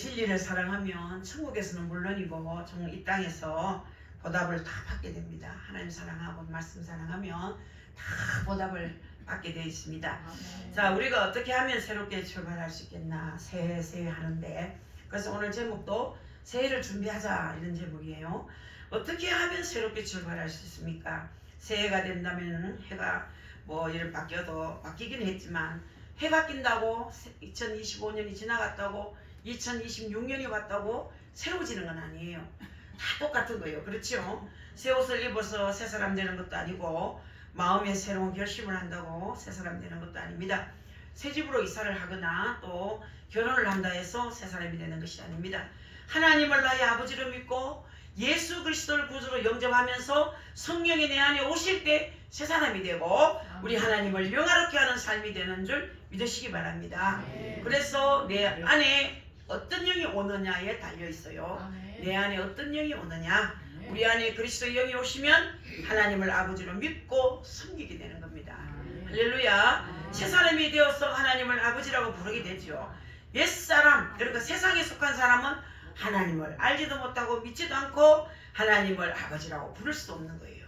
진리를 사랑하면 천국에서는 물론이고 이 땅에서 보답을 다 받게 됩니다. 하나님 사랑하고 말씀 사랑하면 다 보답을 받게 되어 있습니다. 자, 우리가 어떻게 하면 새롭게 출발할 수 있겠나? 새해 하는데, 그래서 오늘 제목도 새해를 준비하자 이런 제목이에요. 어떻게 하면 새롭게 출발할 수 있습니까? 새해가 된다면 해가 이런 바뀌긴 했지만 해 바뀐다고 2025년이 지나갔다고 2026년이 왔다고 새로워지는 건 아니에요. 다 똑같은 거예요. 그렇죠? 새 옷을 입어서 새 사람 되는 것도 아니고 마음에 새로운 결심을 한다고 새 사람 되는 것도 아닙니다. 새 집으로 이사를 하거나 또 결혼을 한다 해서 새 사람이 되는 것이 아닙니다. 하나님을 나의 아버지로 믿고 예수 그리스도를 구주로 영접하면서 성령이 내 안에 오실 때 새 사람이 되고 우리 하나님을 영화롭게 하는 삶이 되는 줄 믿으시기 바랍니다. 그래서 내 안에 어떤 영이 오느냐에 달려 있어요. 내 안에 어떤 영이 오느냐, 우리 안에 그리스도의 영이 오시면 하나님을 아버지로 믿고 섬기게 되는 겁니다. 할렐루야. 새 사람이 되어서 하나님을 아버지라고 부르게 되죠. 옛사람, 그러니까 세상에 속한 사람은 하나님을 알지도 못하고 믿지도 않고 하나님을 아버지라고 부를 수 없는 거예요.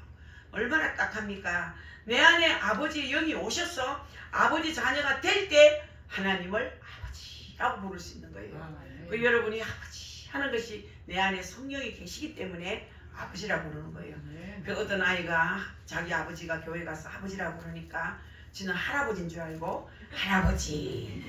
얼마나 딱합니까? 내 안에 아버지의 영이 오셔서 아버지 자녀가 될 때 하나님을 아버지라고 부를 수 있는 거예요. 그 여러분이 아버지 하는 것이 내 안에 성령이 계시기 때문에 아버지라고 부르는 거예요. 그 어떤 아이가 자기 아버지가 교회 가서 아버지라고 그러니까 지는 할아버지인 줄 알고 할아버지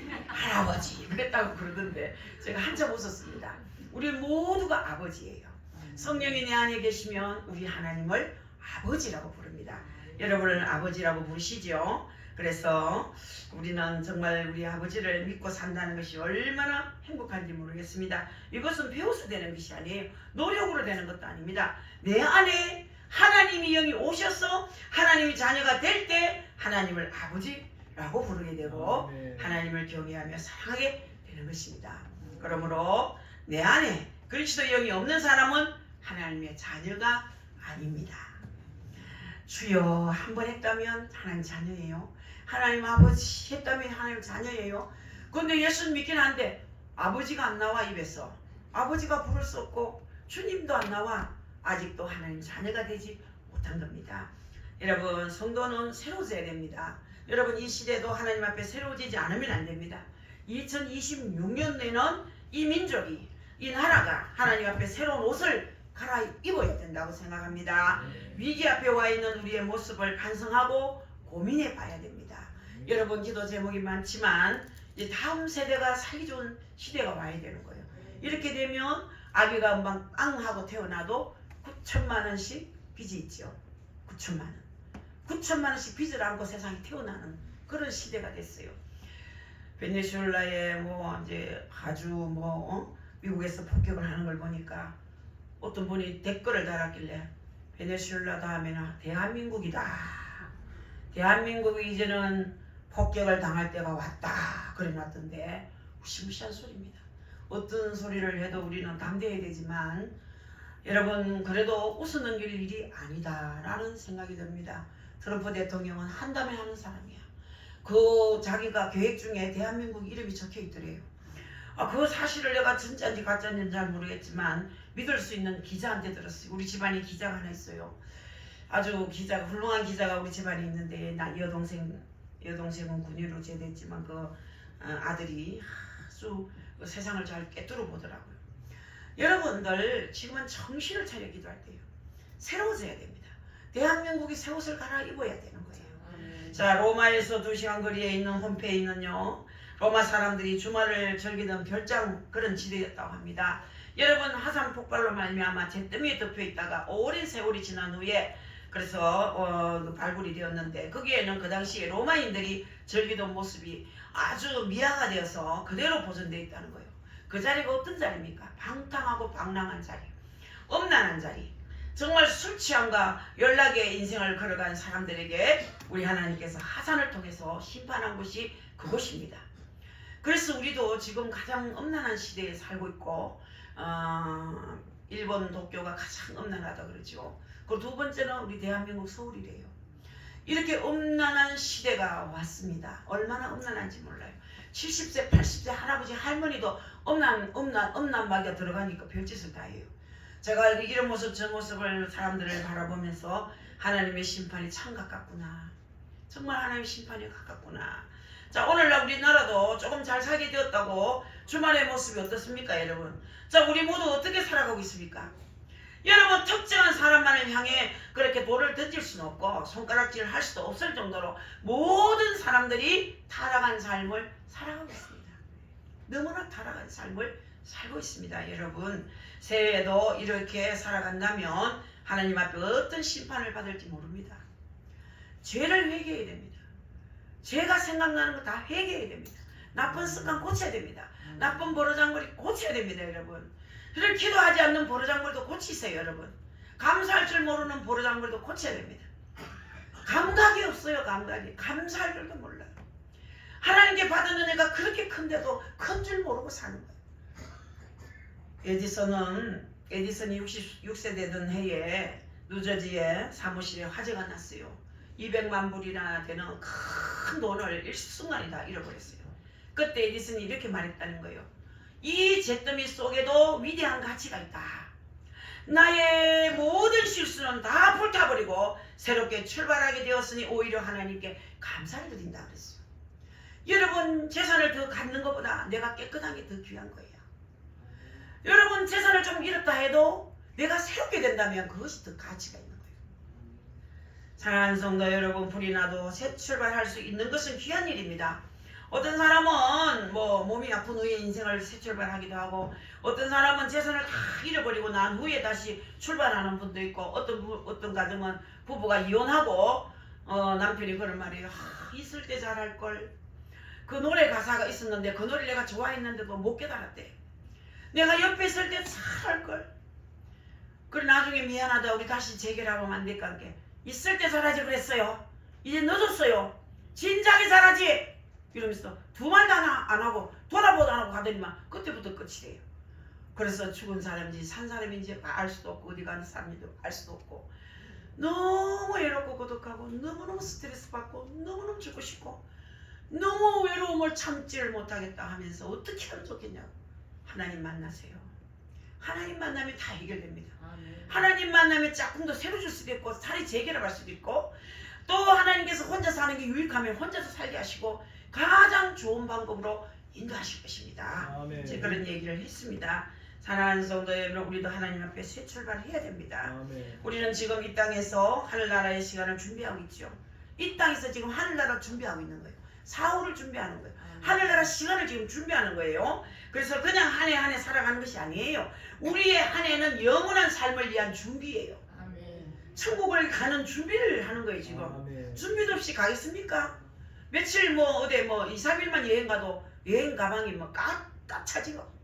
그랬다고 그러던데 제가 한참 웃었습니다. 우리 모두가 아버지예요. 성령이 내 안에 계시면 우리 하나님을 아버지라고 부릅니다. 여러분을 아버지라고 부르시죠. 그래서 우리는 정말 우리 아버지를 믿고 산다는 것이 얼마나 행복한지 모르겠습니다. 이것은 배워서 되는 것이 아니에요. 노력으로 되는 것도 아닙니다. 내 안에 하나님의 영이 오셔서 하나님의 자녀가 될 때 하나님을 아버지라고 부르게 되고 하나님을 경외하며 사랑하게 되는 것입니다. 그러므로 내 안에 그리스도의 영이 없는 사람은 하나님의 자녀가 아닙니다. 주여 한번 했다면 하나님 자녀예요. 하나님 아버지 했다면 하나님 자녀예요. 그런데 예수는 믿긴 한데 아버지가 안 나와 입에서. 아버지가 부를 수 없고 주님도 안 나와. 아직도 하나님 자녀가 되지 못한 겁니다. 여러분, 성도는 새로워져야 됩니다. 여러분, 이 시대도 하나님 앞에 새로워지지 않으면 안 됩니다. 2026년에는 이 민족이, 이 나라가 하나님 앞에 새로운 옷을 갈아입어야 된다고 생각합니다. 위기 앞에 와 있는 우리의 모습을 반성하고 고민해 봐야 됩니다. 여러분, 기도 제목이 많지만 이제 다음 세대가 살기 좋은 시대가 와야 되는 거예요. 이렇게 되면 아기가 막 빵 하고 태어나도 9천만 원씩 빚이 있죠. 9천만 원씩 빚을 안고 세상에 태어나는 그런 시대가 됐어요. 베네수엘라에 이제 아주 미국에서 폭격을 하는 걸 보니까 어떤 분이 댓글을 달았길래 베네수엘라 다음에는 대한민국이다. 대한민국이 이제는 폭격을 당할 때가 왔다. 그래 놨던데 무시무시한 소리입니다. 어떤 소리를 해도 우리는 담대해야 되지만 여러분, 그래도 웃어넘길 일이 아니다라는 생각이 듭니다. 트럼프 대통령은 한다면 하는 사람이야. 자기가 계획 중에 대한민국 이름이 적혀 있더래요. 그 사실을 내가 진짜인지 가짜인지 잘 모르겠지만 믿을 수 있는 기자한테 들었어요. 우리 집안에 기자가 하나 있어요. 아주 훌륭한 기자가 우리 집안에 있는데 여동생은 군의로 제대했지만 아들이 아주 세상을 잘 꿰뚫어 보더라고요. 여러분들 지금은 정신을 차려 기도할 때요. 새로워져야 됩니다. 대한민국이 새 옷을 갈아입어야 되는 거예요. 자, 로마에서 2시간 거리에 있는 홈페이는요, 로마 사람들이 주말을 즐기던 별장 그런 지대였다고 합니다. 여러분, 화산 폭발로 말미암아 잿더미에 덮여 있다가 오랜 세월이 지난 후에 그래서 발굴이 되었는데 거기에는 그 당시에 로마인들이 즐기던 모습이 아주 미화가 되어서 그대로 보존되어 있다는 거예요. 그 자리가 어떤 자리입니까? 방탕하고 방랑한 자리, 엄난한 자리. 정말 술 취함과 연락의 인생을 걸어간 사람들에게 우리 하나님께서 화산을 통해서 심판한 곳이 그곳입니다. 그래서 우리도 지금 가장 엄난한 시대에 살고 있고 일본 도쿄가 가장 엄난하다 그러죠. 그리고 두 번째는 우리 대한민국 서울이래요. 이렇게 엄난한 시대가 왔습니다. 얼마나 엄난한지 몰라요. 70세 80세 할아버지 할머니도 엄난마귀가 들어가니까 별짓을 다 해요. 제가 이런 모습 저 모습을 사람들을 바라보면서 하나님의 심판이 참 가깝구나. 정말 하나님의 심판이 가깝구나. 자, 오늘날 우리나라도 조금 잘 살게 되었다고 주말의 모습이 어떻습니까, 여러분? 자, 우리 모두 어떻게 살아가고 있습니까? 여러분, 특정한 사람만을 향해 그렇게 돌을 던질 수는 없고 손가락질을 할 수도 없을 정도로 모든 사람들이 타락한 삶을 살아가고 있습니다. 너무나 타락한 삶을 살고 있습니다. 여러분, 새해에도 이렇게 살아간다면 하나님 앞에 어떤 심판을 받을지 모릅니다. 죄를 회개해야 됩니다. 죄가 생각나는 거 다 회개해야 됩니다. 나쁜 습관 고쳐야 됩니다. 나쁜 버르장머리 고쳐야 됩니다. 여러분, 그를 기도하지 않는 버르장머리도 고치세요. 여러분, 감사할 줄 모르는 버르장머리도 고쳐야 됩니다. 감각이 없어요. 감각이. 감사할 줄도 몰라요. 하나님께 받은 은혜가 그렇게 큰데도 큰 줄 모르고 사는 거예요. 에디슨이 66세 되던 해에 뉴저지에 사무실에 화재가 났어요. 200만 불이나 되는 큰 돈을 일순간에 다 잃어버렸어요. 그때 에디슨이 이렇게 말했다는 거예요. 이 잿더미 속에도 위대한 가치가 있다. 나의 모든 실수는 다 불타버리고 새롭게 출발하게 되었으니 오히려 하나님께 감사를 드린다 그랬어요. 여러분, 재산을 더 갖는 것보다 내가 깨끗한 게 더 귀한 거예요. 여러분, 재산을 좀 잃었다 해도 내가 새롭게 된다면 그것이 더 가치가 있는 거예요. 사랑하는 성도 여러분, 불이 나도 새 출발할 수 있는 것은 귀한 일입니다. 어떤 사람은 몸이 아픈 후에 인생을 새 출발하기도 하고, 어떤 사람은 재산을 다 잃어버리고 난 후에 다시 출발하는 분도 있고, 어떤 가정은 부부가 이혼하고 남편이 그런 말이에요. 있을 때 잘할 걸. 그 노래 가사가 있었는데 그 노래를 내가 좋아했는데도 못 깨달았대. 내가 옆에 있을 때 잘할 걸. 그래 나중에 미안하다 우리 다시 재결합하면 안 될까. 있을 때 잘하지 그랬어요. 이제 늦었어요. 진작에 잘하지. 이러면서 두 말도 안 하고 돌아보도 안 하고 가더니만 그때부터 끝이 돼요. 그래서 죽은 사람인지 산 사람인지 알 수도 없고 어디 가는 사람인지 알 수도 없고 너무 외롭고 고독하고 너무너무 스트레스 받고 너무너무 죽고 싶고 너무 외로움을 참지를 못하겠다 하면서 어떻게 하면 좋겠냐고. 하나님 만나세요. 하나님 만나면 다 해결됩니다. 하나님 만나면 짝꿍도 새로 줄 수도 있고 살이 재결합할 수도 있고 또 하나님께서 혼자 사는 게 유익하면 혼자서 살게 하시고 가장 좋은 방법으로 인도하실 것입니다. 제가 그런 얘기를 했습니다. 사랑하는 성도 여러분, 우리도 하나님 앞에 새 출발해야 됩니다. 우리는 지금 이 땅에서 하늘나라의 시간을 준비하고 있죠. 이 땅에서 지금 하늘나라 준비하고 있는 거예요. 사후를 준비하는 거예요. 하늘나라 시간을 지금 준비하는 거예요. 그래서 그냥 한 해 한 해 살아가는 것이 아니에요. 우리의 한 해는 영원한 삶을 위한 준비예요. 천국을 가는 준비를 하는 거예요. 지금 준비도 없이 가겠습니까? 며칠 어디 2, 3일만 여행 가도 여행 가방이 꽉차지고.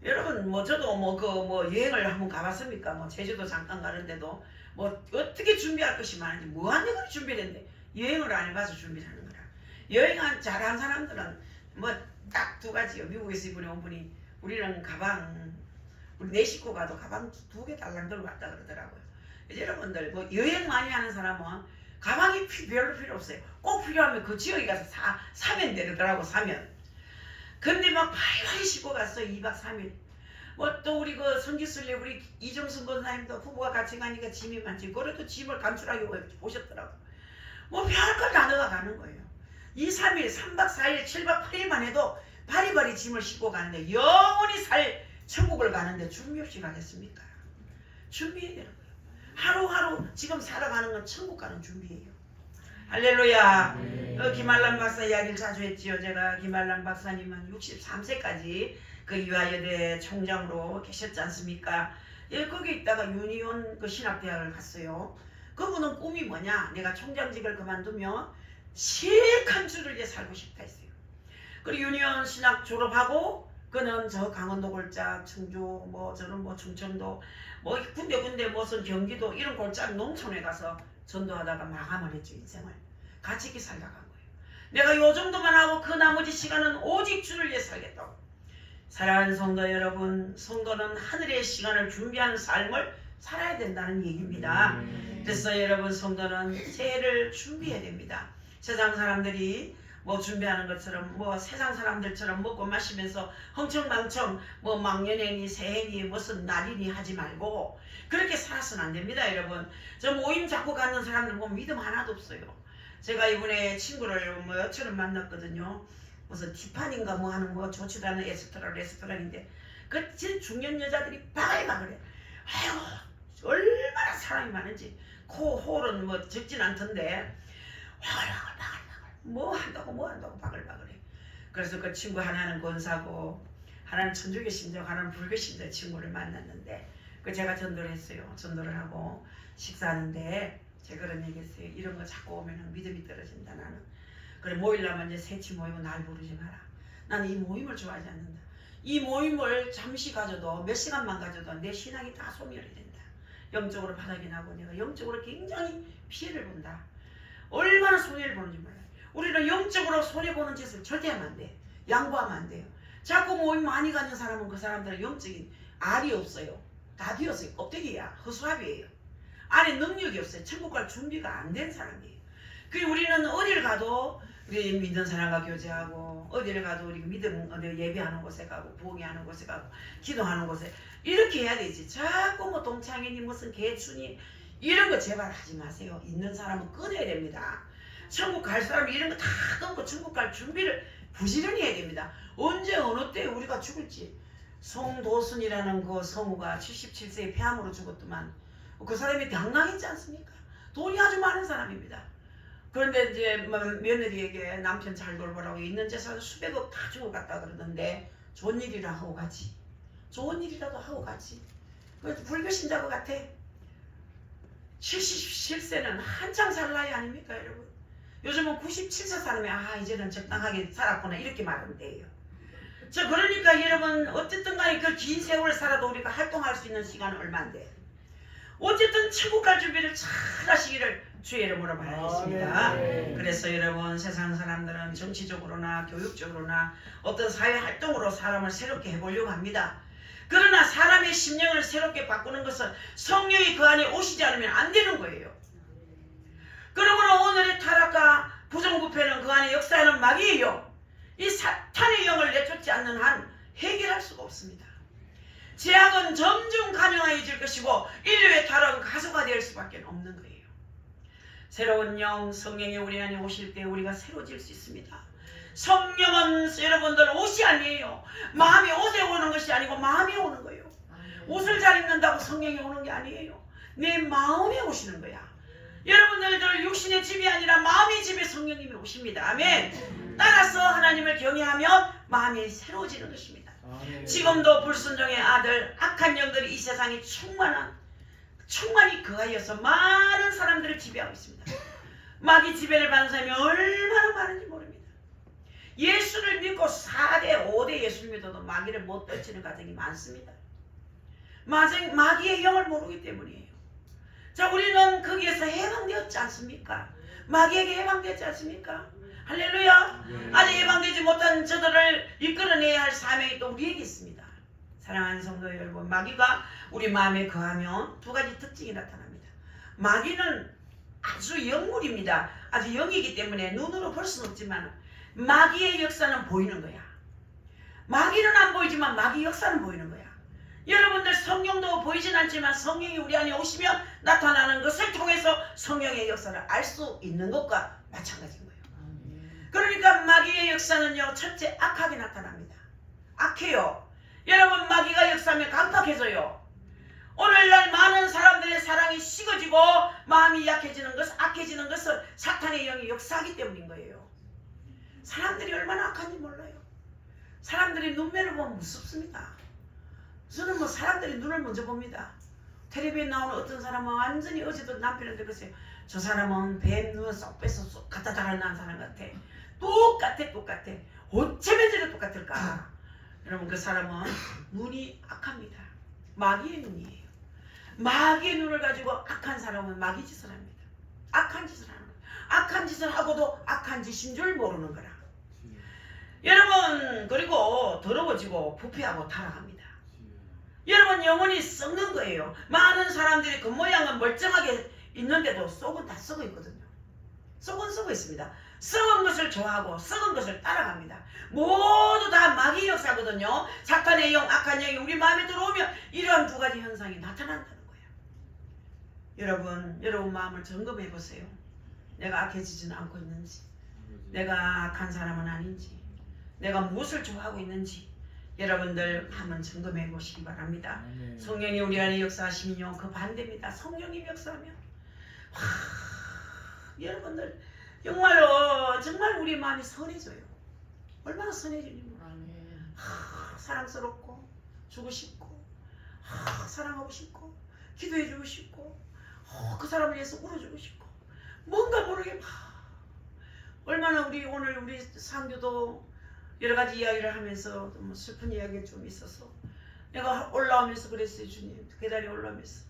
여러분 저도 여행을 한번 가봤습니까? 제주도 잠깐 가는데도 어떻게 준비할 것이 많은지 뭐하는 걸 준비했는데 여행을 안 해봐서 준비를 하는 거라. 여행 잘한 사람들은 딱 두 가지요. 미국에서 이번에 온 분이 우리는 가방 우리 4식구 가도 가방 2개 달랑 들고 갔다 그러더라고요. 이제 여러분들 여행 많이 하는 사람은 가방이 별로 필요 없어요. 꼭 필요하면 그 지역에 가서 사면 되더라고. 사면. 근데 파이파이 싣고 갔어요. 2박 3일. 또 우리 성지순례 우리 이정순 권사님도 부부가 같이 가니까 짐이 많지. 그래도 짐을 감출하게 오셨더라고. 별걸 다 넣어 가는 거예요. 2, 3일, 3박 4일, 7박 8일만 해도 바리바리 짐을 싣고 가는데 영원히 살 천국을 가는데 준비 없이 가겠습니까? 준비해야 되는 거예요. 하루하루 지금 살아가는 건 천국 가는 준비예요. 할렐루야. 김한란 박사 이야기를 자주 했지요. 제가 김한란 박사님은 63세까지 그 이화여대 총장으로 계셨지 않습니까? 거기 있다가 유니온 신학대학을 갔어요. 그분은 꿈이 뭐냐? 내가 총장직을 그만두면 시익한 줄을 살고 싶다 했어요. 그리고 유니온 신학 졸업하고 그는 저 강원도 골짜, 청주, 저는 충청도, 군데 무슨 경기도 이런 골짜 농촌에 가서 전도하다가 마감을 했죠. 인생을 가치 있게 살다 간 거예요. 내가 요 정도만 하고 그 나머지 시간은 오직 주를 위해 살겠다고. 사랑하는 성도 여러분, 성도는 하늘의 시간을 준비하는 삶을 살아야 된다는 얘기입니다. 그래서 여러분 성도는 새해를 준비해야 됩니다. 세상 사람들이 뭐 준비하는 것처럼 뭐 세상 사람들처럼 먹고 마시면서 흥청망청 뭐 망년회니 새해니 무슨 날이니 하지 말고 그렇게 살아서는 안 됩니다. 여러분, 저 모임 자꾸 가는 사람들 보면 믿음 하나도 없어요. 제가 이번에 친구를 뭐 여처럼 만났거든요. 무슨 티파니인가 뭐 하는 거 좋지도 않은 레스토랑인데 그 진짜 중년 여자들이 바글바글해. 아유 얼마나 사람이 많은지. 홀은 뭐 적진 않던데 바글바글 뭐 한다고 바글바글해. 그래서 그 친구 하나는 권사고 하나는 천주교 신자고 하나는 불교 신자 친구를 만났는데 그 제가 전도를 했어요. 전도를 하고 식사하는데 제가 그런 얘기했어요. 이런 거 자꾸 오면 믿음이 떨어진다. 나는 그래 모이려면 이제 새치 모이고 날 부르지 마라. 나는 이 모임을 좋아하지 않는다. 이 모임을 잠시 가져도 몇 시간만 가져도 내 신앙이 다 소멸이 된다. 영적으로 바닥이 나고 내가 영적으로 굉장히 피해를 본다. 얼마나 손해를 보는지 몰라요. 우리는 영적으로 손해보는 짓을 절대 하면 안 돼. 양보하면 안 돼요. 자꾸 모임 많이 가는 사람은 그 사람들은 영적인 알이 없어요. 다 비었어요. 껍데기야. 허수아비예요. 안에 능력이 없어요. 천국 갈 준비가 안 된 사람이에요. 그리고 우리는 어딜 가도 우리 믿는 사람과 교제하고 어디를 가도 우리 믿음 어디 예배하는 곳에 가고 부흥회하는 곳에 가고 기도하는 곳에 이렇게 해야 되지. 자꾸 뭐 동창이니 무슨 개춘이 이런 거 제발 하지 마세요. 있는 사람은 끊어야 됩니다. 천국 갈 사람이 이런 거 다 끊고 천국 갈 준비를 부지런히 해야 됩니다. 언제 어느 때 우리가 죽을지. 송도순이라는 그 성우가 77세에 폐암으로 죽었더만 그 사람이 당당했지 않습니까? 돈이 아주 많은 사람입니다. 그런데 이제 며느리에게 남편 잘 돌보라고 있는 재산 수백억 다 주고 갔다 그러던데 좋은 일이라 하고 가지. 좋은 일이라도 하고 가지. 불교 신자고 같아. 77세는 한창 살 나이 아닙니까 여러분? 요즘은 97세 사람이 아 이제는 적당하게 살았구나 이렇게 말하면 돼요. 저 그러니까 여러분 어쨌든 간에 그 긴 세월을 살아도 우리가 활동할 수 있는 시간은 얼마인데 어쨌든 천국 갈 준비를 잘 하시기를 주의 이름으로 바라겠습니다. 그래서 여러분 세상 사람들은 정치적으로나 교육적으로나 어떤 사회 활동으로 사람을 새롭게 해보려고 합니다. 그러나 사람의 심령을 새롭게 바꾸는 것은 성령이 그 안에 오시지 않으면 안 되는 거예요. 그러므로 오늘의 타락과 부정부패는 그 안에 역사하는 마귀예요. 이 사탄의 영을 내쫓지 않는 한 해결할 수가 없습니다. 죄악은 점점 가명해질 것이고 인류의 타락은 가소가 될 수밖에 없는 거예요. 새로운 영 성령이 우리 안에 오실 때 우리가 새로워질 수 있습니다. 성령은 여러분들 옷이 아니에요. 마음이 옷에 오는 것이 아니고 마음이 오는 거예요. 옷을 잘 입는다고 성령이 오는 게 아니에요. 내 마음에 오시는 거야. 여러분들 육신의 집이 아니라 마음의 집에 성령님이 오십니다. 아멘. 따라서 하나님을 경외하면 마음이 새로워지는 것입니다. 지금도 불순종의 아들 악한 영들이 이 세상에 충만히 거하여서 많은 사람들을 지배하고 있습니다. 마귀 지배를 받는 사람이 얼마나 많은지 모릅니다. 예수를 믿고 4대 5대 예수를 믿어도 마귀를 못 떨치는 가정이 많습니다. 마귀의 영을 모르기 때문이에요. 자, 우리는 거기에서 해방되었지 않습니까? 마귀에게 해방되었지 않습니까? 할렐루야. 아직 해방되지 못한 저들을 이끌어내야 할 사명이 또 우리에게 있습니다. 사랑하는 성도 여러분, 마귀가 우리 마음에 거하면 두 가지 특징이 나타납니다. 마귀는 아주 영물입니다. 아주 영이기 때문에 눈으로 볼 수는 없지만 마귀의 역사는 보이는 거야. 마귀는 안 보이지만 마귀 역사는 보이는 거야. 여러분들 성령도 보이진 않지만 성령이 우리 안에 오시면 나타나는 것을 통해서 성령의 역사를 알 수 있는 것과 마찬가지인 거예요. 그러니까 마귀의 역사는요, 첫째 악하게 나타납니다. 악해요. 여러분, 마귀가 역사하면 강팍해져요. 오늘날 많은 사람들의 사랑이 식어지고 마음이 약해지는 것, 악해지는 것은 사탄의 영이 역사하기 때문인 거예요. 사람들이 얼마나 악한지 몰라요. 사람들이 눈매를 보면 무섭습니다. 저는 뭐 사람들이 눈을 먼저 봅니다. 텔레비에 나오는 어떤 사람은 완전히 어제도 남편한테 그랬어요. 저 사람은 뱀 눈을 쏙 빼서 쏙 갖다 달아난 사람 같아. 똑같아. 어쩌면 저래 똑같을까? 여러분, 그 사람은 눈이 악합니다. 마귀의 눈이에요. 마귀의 눈을 가지고 악한 사람은 마귀 짓을 합니다. 악한 짓을 하는 거예요. 악한 짓을 하고도 악한 짓인 줄 모르는 거라. 여러분, 그리고 더러워지고 부패하고 타락합니다. 여러분, 영혼이 썩는 거예요. 많은 사람들이 겉모양은 멀쩡하게 있는데도 속은 다 썩어 있거든요. 속은 썩어 있습니다. 썩은 것을 좋아하고 썩은 것을 따라갑니다. 모두 다 마귀 역사거든요. 사탄의 영, 악한 영이 우리 마음에 들어오면 이러한 두 가지 현상이 나타난다는 거예요. 여러분 마음을 점검해 보세요. 내가 악해지지는 않고 있는지, 내가 악한 사람은 아닌지, 내가 무엇을 좋아하고 있는지 여러분들 한번 점검해 보시기 바랍니다. 성령이 우리 안에 역사하시면요, 그 반대입니다. 성령이 역사하면 여러분들 정말 우리 마음이 선해져요. 얼마나 선해지니 사랑스럽고 주고 싶고 사랑하고 싶고 기도해주고 싶고 그 사람을 위해서 울어주고 싶고 뭔가 모르게 얼마나 오늘 우리 상교도 여러 가지 이야기를 하면서 뭐 슬픈 이야기가 좀 있어서 내가 올라오면서 그랬어요. 주님 계단에 올라오면서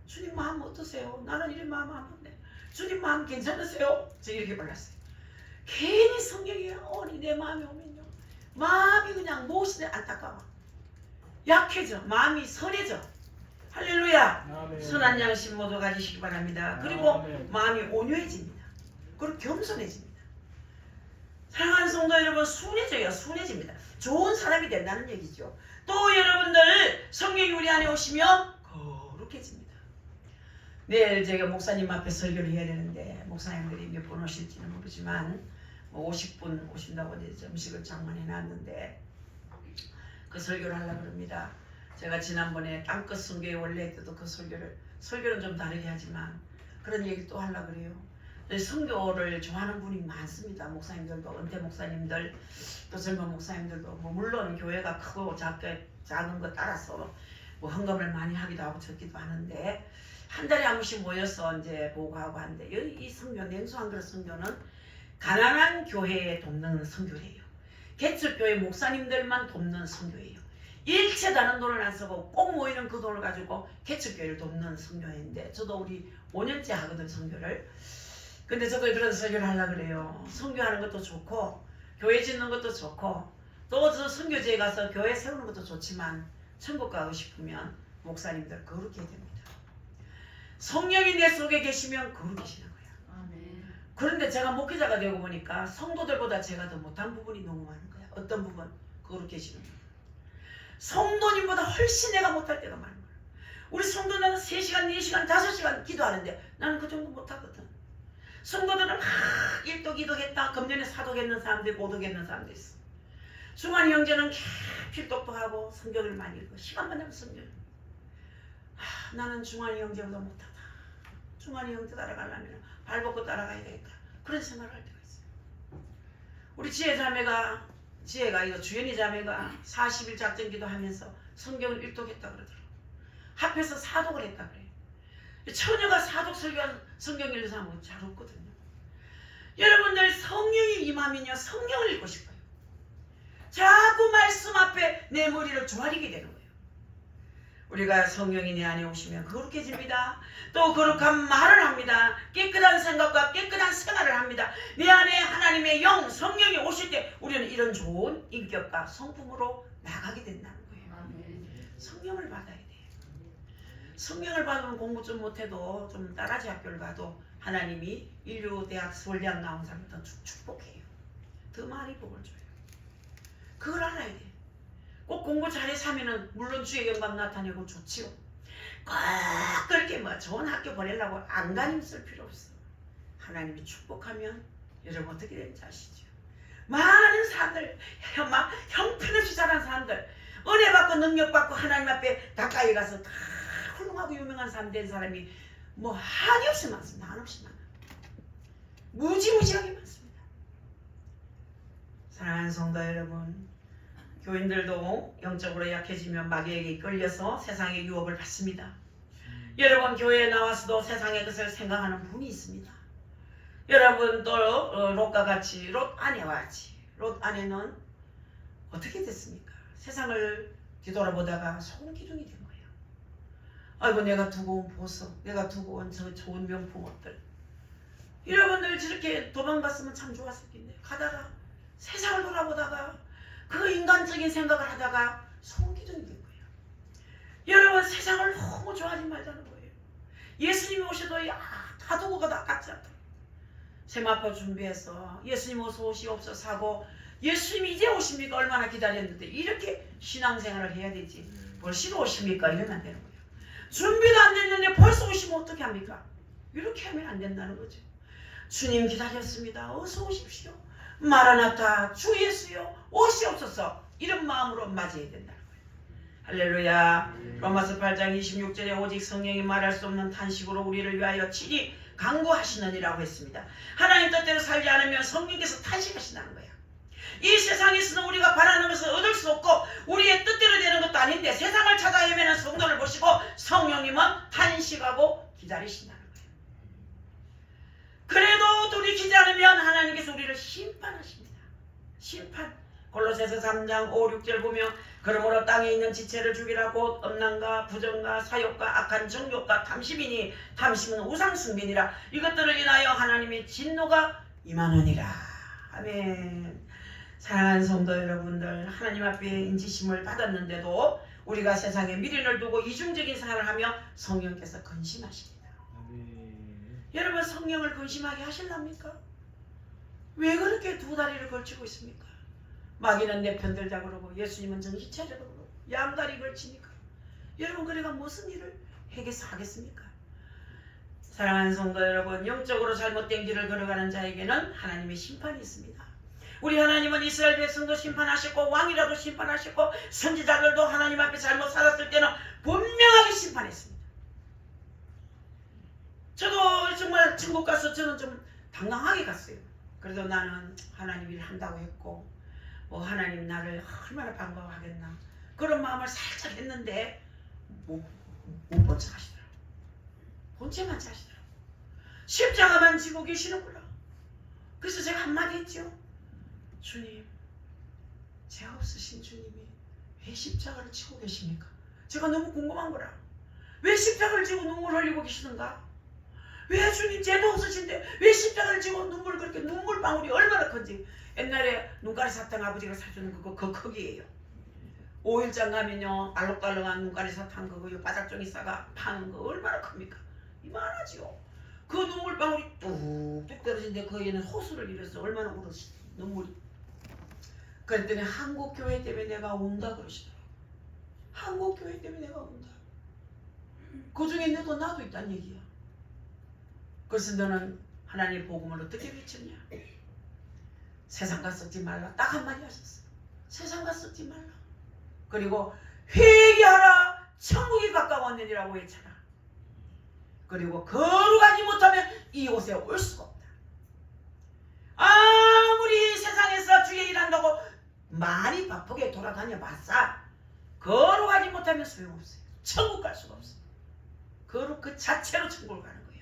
주님 마음 어떠세요? 나는 이런 마음 안 한데 주님 마음 괜찮으세요? 저 이렇게 말랐어요. 괜히 성경이 내 마음이 오면요 마음이 그냥 무엇이든 안타까워 약해져 마음이 선해져. 할렐루야. 아멘. 선한 양심 모두 가지시기 바랍니다. 그리고 아멘. 마음이 온유해집니다. 그리고 겸손해집니다. 사랑하는 성도 여러분 순해집니다. 좋은 사람이 된다는 얘기죠. 또 여러분들 성령이 우리 안에 오시면 거룩해집니다. 내일 제가 목사님 앞에 설교를 해야 되는데 목사님들이 몇 분 오실지는 모르지만 50분 오신다고 이제 음식을 장만해 놨는데 그 설교를 하려고 합니다. 제가 지난번에 땅끝 성교회 원래 때도 그 설교는 좀 다르게 하지만 그런 얘기 또 하려고 그래요. 선교를 좋아하는 분이 많습니다. 목사님들도 은퇴 목사님들 또 젊은 목사님들도 물론 교회가 크고 작은 것 따라서 헌금을 많이 하기도 하고 적기도 하는데 한 달에 한 번씩 모여서 이제 보고하고 하는데 이 선교 냉수한 그런 선교는 가난한 교회에 돕는 선교예요. 개척교회 목사님들만 돕는 선교예요. 일체 다른 돈을 안 쓰고 꼭 모이는 그 돈을 가지고 개척교회를 돕는 선교회인데 저도 우리 5년째 하거든 선교를. 근데 저도 그런 설교를 하려고 그래요. 선교하는 것도 좋고 교회 짓는 것도 좋고 또 저 선교지에 가서 교회 세우는 것도 좋지만 천국 가고 싶으면 목사님들 거룩해야 됩니다. 성령이 내 속에 계시면 거룩해지는 거예요. 아멘. 그런데 제가 목회자가 되고 보니까 성도들보다 제가 더 못한 부분이 너무 많은 거야. 어떤 부분? 거룩해지는 부분. 성도님보다 훨씬 내가 못할 때가 많은 거야. 우리 성도는 3시간, 4시간, 5시간 기도하는데 나는 그 정도 못하거든. 성도들은 일도 기도했다. 금년에 사도겠는 사람들, 고도겠는 사람도 있어. 중환 형제는 필독도 하고 성경을 많이 읽고 시간만 되면 성경. 나는 중환이 형제보다 못하다. 중환이 형제 따라가려면 발 벗고 따라가야 되겠다. 그런 생각을 할 때가 있어요. 우리 지혜가 이거 주연이 자매가 40일 작전기도 하면서 성경을 일독했다 그러더라고. 합해서 사독을 했다 그래. 처녀가 사독 설교한 성경 읽는 사람은 잘 없거든요. 여러분들 성령이 임하면요 성경을 읽고 싶어요. 자꾸 말씀 앞에 내 머리를 조아리게 되는 거예요. 우리가 성령이 내 안에 오시면 거룩해집니다. 또 거룩한 말을 합니다. 깨끗한 생각과 깨끗한 생활을 합니다. 내 안에 하나님의 영 성령이 오실 때 우리는 이런 좋은 인격과 성품으로 나가게 된다는 거예요. 성령을 받아야 돼요. 성령을 받으면 공부 좀 못해도 좀 따라지 학교를 가도 하나님이 인류대학 서울대학 나온 사람을 더 축복해요. 더 많이 복을 줘요. 그걸 알아야 돼. 꼭 공부 잘해서 하면은 물론 주의 영광 나타내고 좋지요. 꼭 그렇게 좋은 학교 보내려고 안간힘 쓸 필요 없어. 하나님이 축복하면 여러분 어떻게 되는지 아시죠? 많은 사람들, 형편없이 자란 사람들, 은혜 받고 능력 받고 하나님 앞에 가까이 가서 다 훌륭하고 유명한 사람 된 사람이 한이 없이 많습니다. 한없이 많아. 무지무지하게 많습니다. 사랑하는 성도 여러분, 교인들도 영적으로 약해지면 마귀에게 끌려서 세상의 유혹을 받습니다. 여러분 교회에 나와서도 세상의 것을 생각하는 분이 있습니다. 여러분 또 롯과 같이 롯 아내와 같이 롯 아내는 어떻게 됐습니까? 세상을 뒤돌아보다가 소금 기둥이 된 거예요. 아이고 내가 두고 온 보석, 내가 두고 온 저 좋은 명품 옷들. 여러분들 저렇게 도망갔으면 참 좋았을 텐데 가다가 세상을 돌아보다가 그 인간적인 생각을 하다가 소금 기둥이 된 거예요. 여러분 세상을 너무 좋아하지 말자는 거예요. 예수님이 오셔도 다 두고 가도 아깝지 않다. 세마포 준비해서 예수님 어서 오시옵소서 하고 예수님 이제 오십니까? 얼마나 기다렸는데 이렇게 신앙생활을 해야 되지. 벌써 오십니까? 이러면 안 되는 거예요. 준비도 안 됐는데 벌써 오시면 어떻게 합니까? 이렇게 하면 안 된다는 거죠. 주님 기다렸습니다. 어서 오십시오. 마라나타 주 예수여 오시옵소서. 이런 마음으로 맞이해야 된다는 거예요. 할렐루야. 로마서 8장 26절에 오직 성령이 말할 수 없는 탄식으로 우리를 위하여 친히 간구하시느니라고 했습니다. 하나님 뜻대로 살지 않으면 성령께서 탄식하신다는 거예요. 이 세상에서는 우리가 바라는 것을 얻을 수 없고 우리의 뜻대로 되는 것도 아닌데 세상을 찾아 헤매는 성도를 보시고 성령님은 탄식하고 기다리신다는 거예요. 그래도 우리 않으면 하나님께서 우리를 심판하십니다. 심판. 골로새서 3장 5, 6절 보면 그러므로 땅에 있는 지체를 죽이라 곧 음란과 부정과 사욕과 악한 정욕과 탐심이니 탐심은 우상숭배니라. 이것들을 인하여 하나님의 진노가 임하느니라. 아멘. 사랑하는 성도 여러분들, 하나님 앞에 인지심을 받았는데도 우리가 세상에 미련을 두고 이중적인 생활을 하며 성령께서 근심하십니다. 여러분 성령을 근심하게 하실랍니까? 왜 그렇게 두 다리를 걸치고 있습니까? 마귀는 내 편 들자 그러고 예수님은 정신 차리라 그러고 양다리 걸치니까 여러분 그래가 무슨 일을 해서 하겠습니까? 사랑하는 성도 여러분, 영적으로 잘못된 길을 걸어가는 자에게는 하나님의 심판이 있습니다. 우리 하나님은 이스라엘 백성도 심판하셨고 왕이라도 심판하셨고 선지자들도 하나님 앞에 잘못 살았을 때는 분명하게 심판했습니다. 저도 정말 천국 가서 저는 좀 당당하게 갔어요. 그래도 나는 하나님 일 한다고 했고 하나님 나를 얼마나 반가워하겠나 그런 마음을 살짝 했는데 못 본척하시더라고요. 본체만 하시더라고요. 십자가만 지고 계시는구나. 그래서 제가 한마디 했죠. 주님, 죄 없으신 주님이 왜 십자가를 지고 계십니까? 제가 너무 궁금한 거라. 왜 십자가를 지고 눈물 흘리고 계시는가? 왜 주님 죄도 없으신데 왜 십자가를 지고 눈물 그렇게 눈물방울이 얼마나 큰지. 옛날에 눈가리 사탕 아버지가 사주는 그거 크기예요. 5일장 가면요 알록달록한 눈가리 사탕 그거요 바닥종이 싸가 파는 거 얼마나 큽니까? 이만하지요. 그 눈물방울이 뚝뚝 떨어지는데 거기에는 호수를 잃어서 얼마나 울었지 눈물이. 그랬더니 한국교회 때문에 내가 운다 그러시더라고요. 한국교회 때문에 내가 운다. 그 중에 너도 나도 있다는 얘기야. 그래서 너는 하나님의 복음을 어떻게 외쳤냐? 세상과 썩지 말라. 딱 한마디 하셨어. 세상과 썩지 말라. 그리고 회개하라. 천국이 가까웠느니라고 외쳐라. 그리고 거룩하지 못하면 이곳에 올 수가 없다. 아무리 세상에서 주의 일한다고 많이 바쁘게 돌아다녀 봤자 거룩하지 못하면 소용없어요. 천국 갈 수가 없어요. 거룩 그 자체로 천국을 가는 거예요.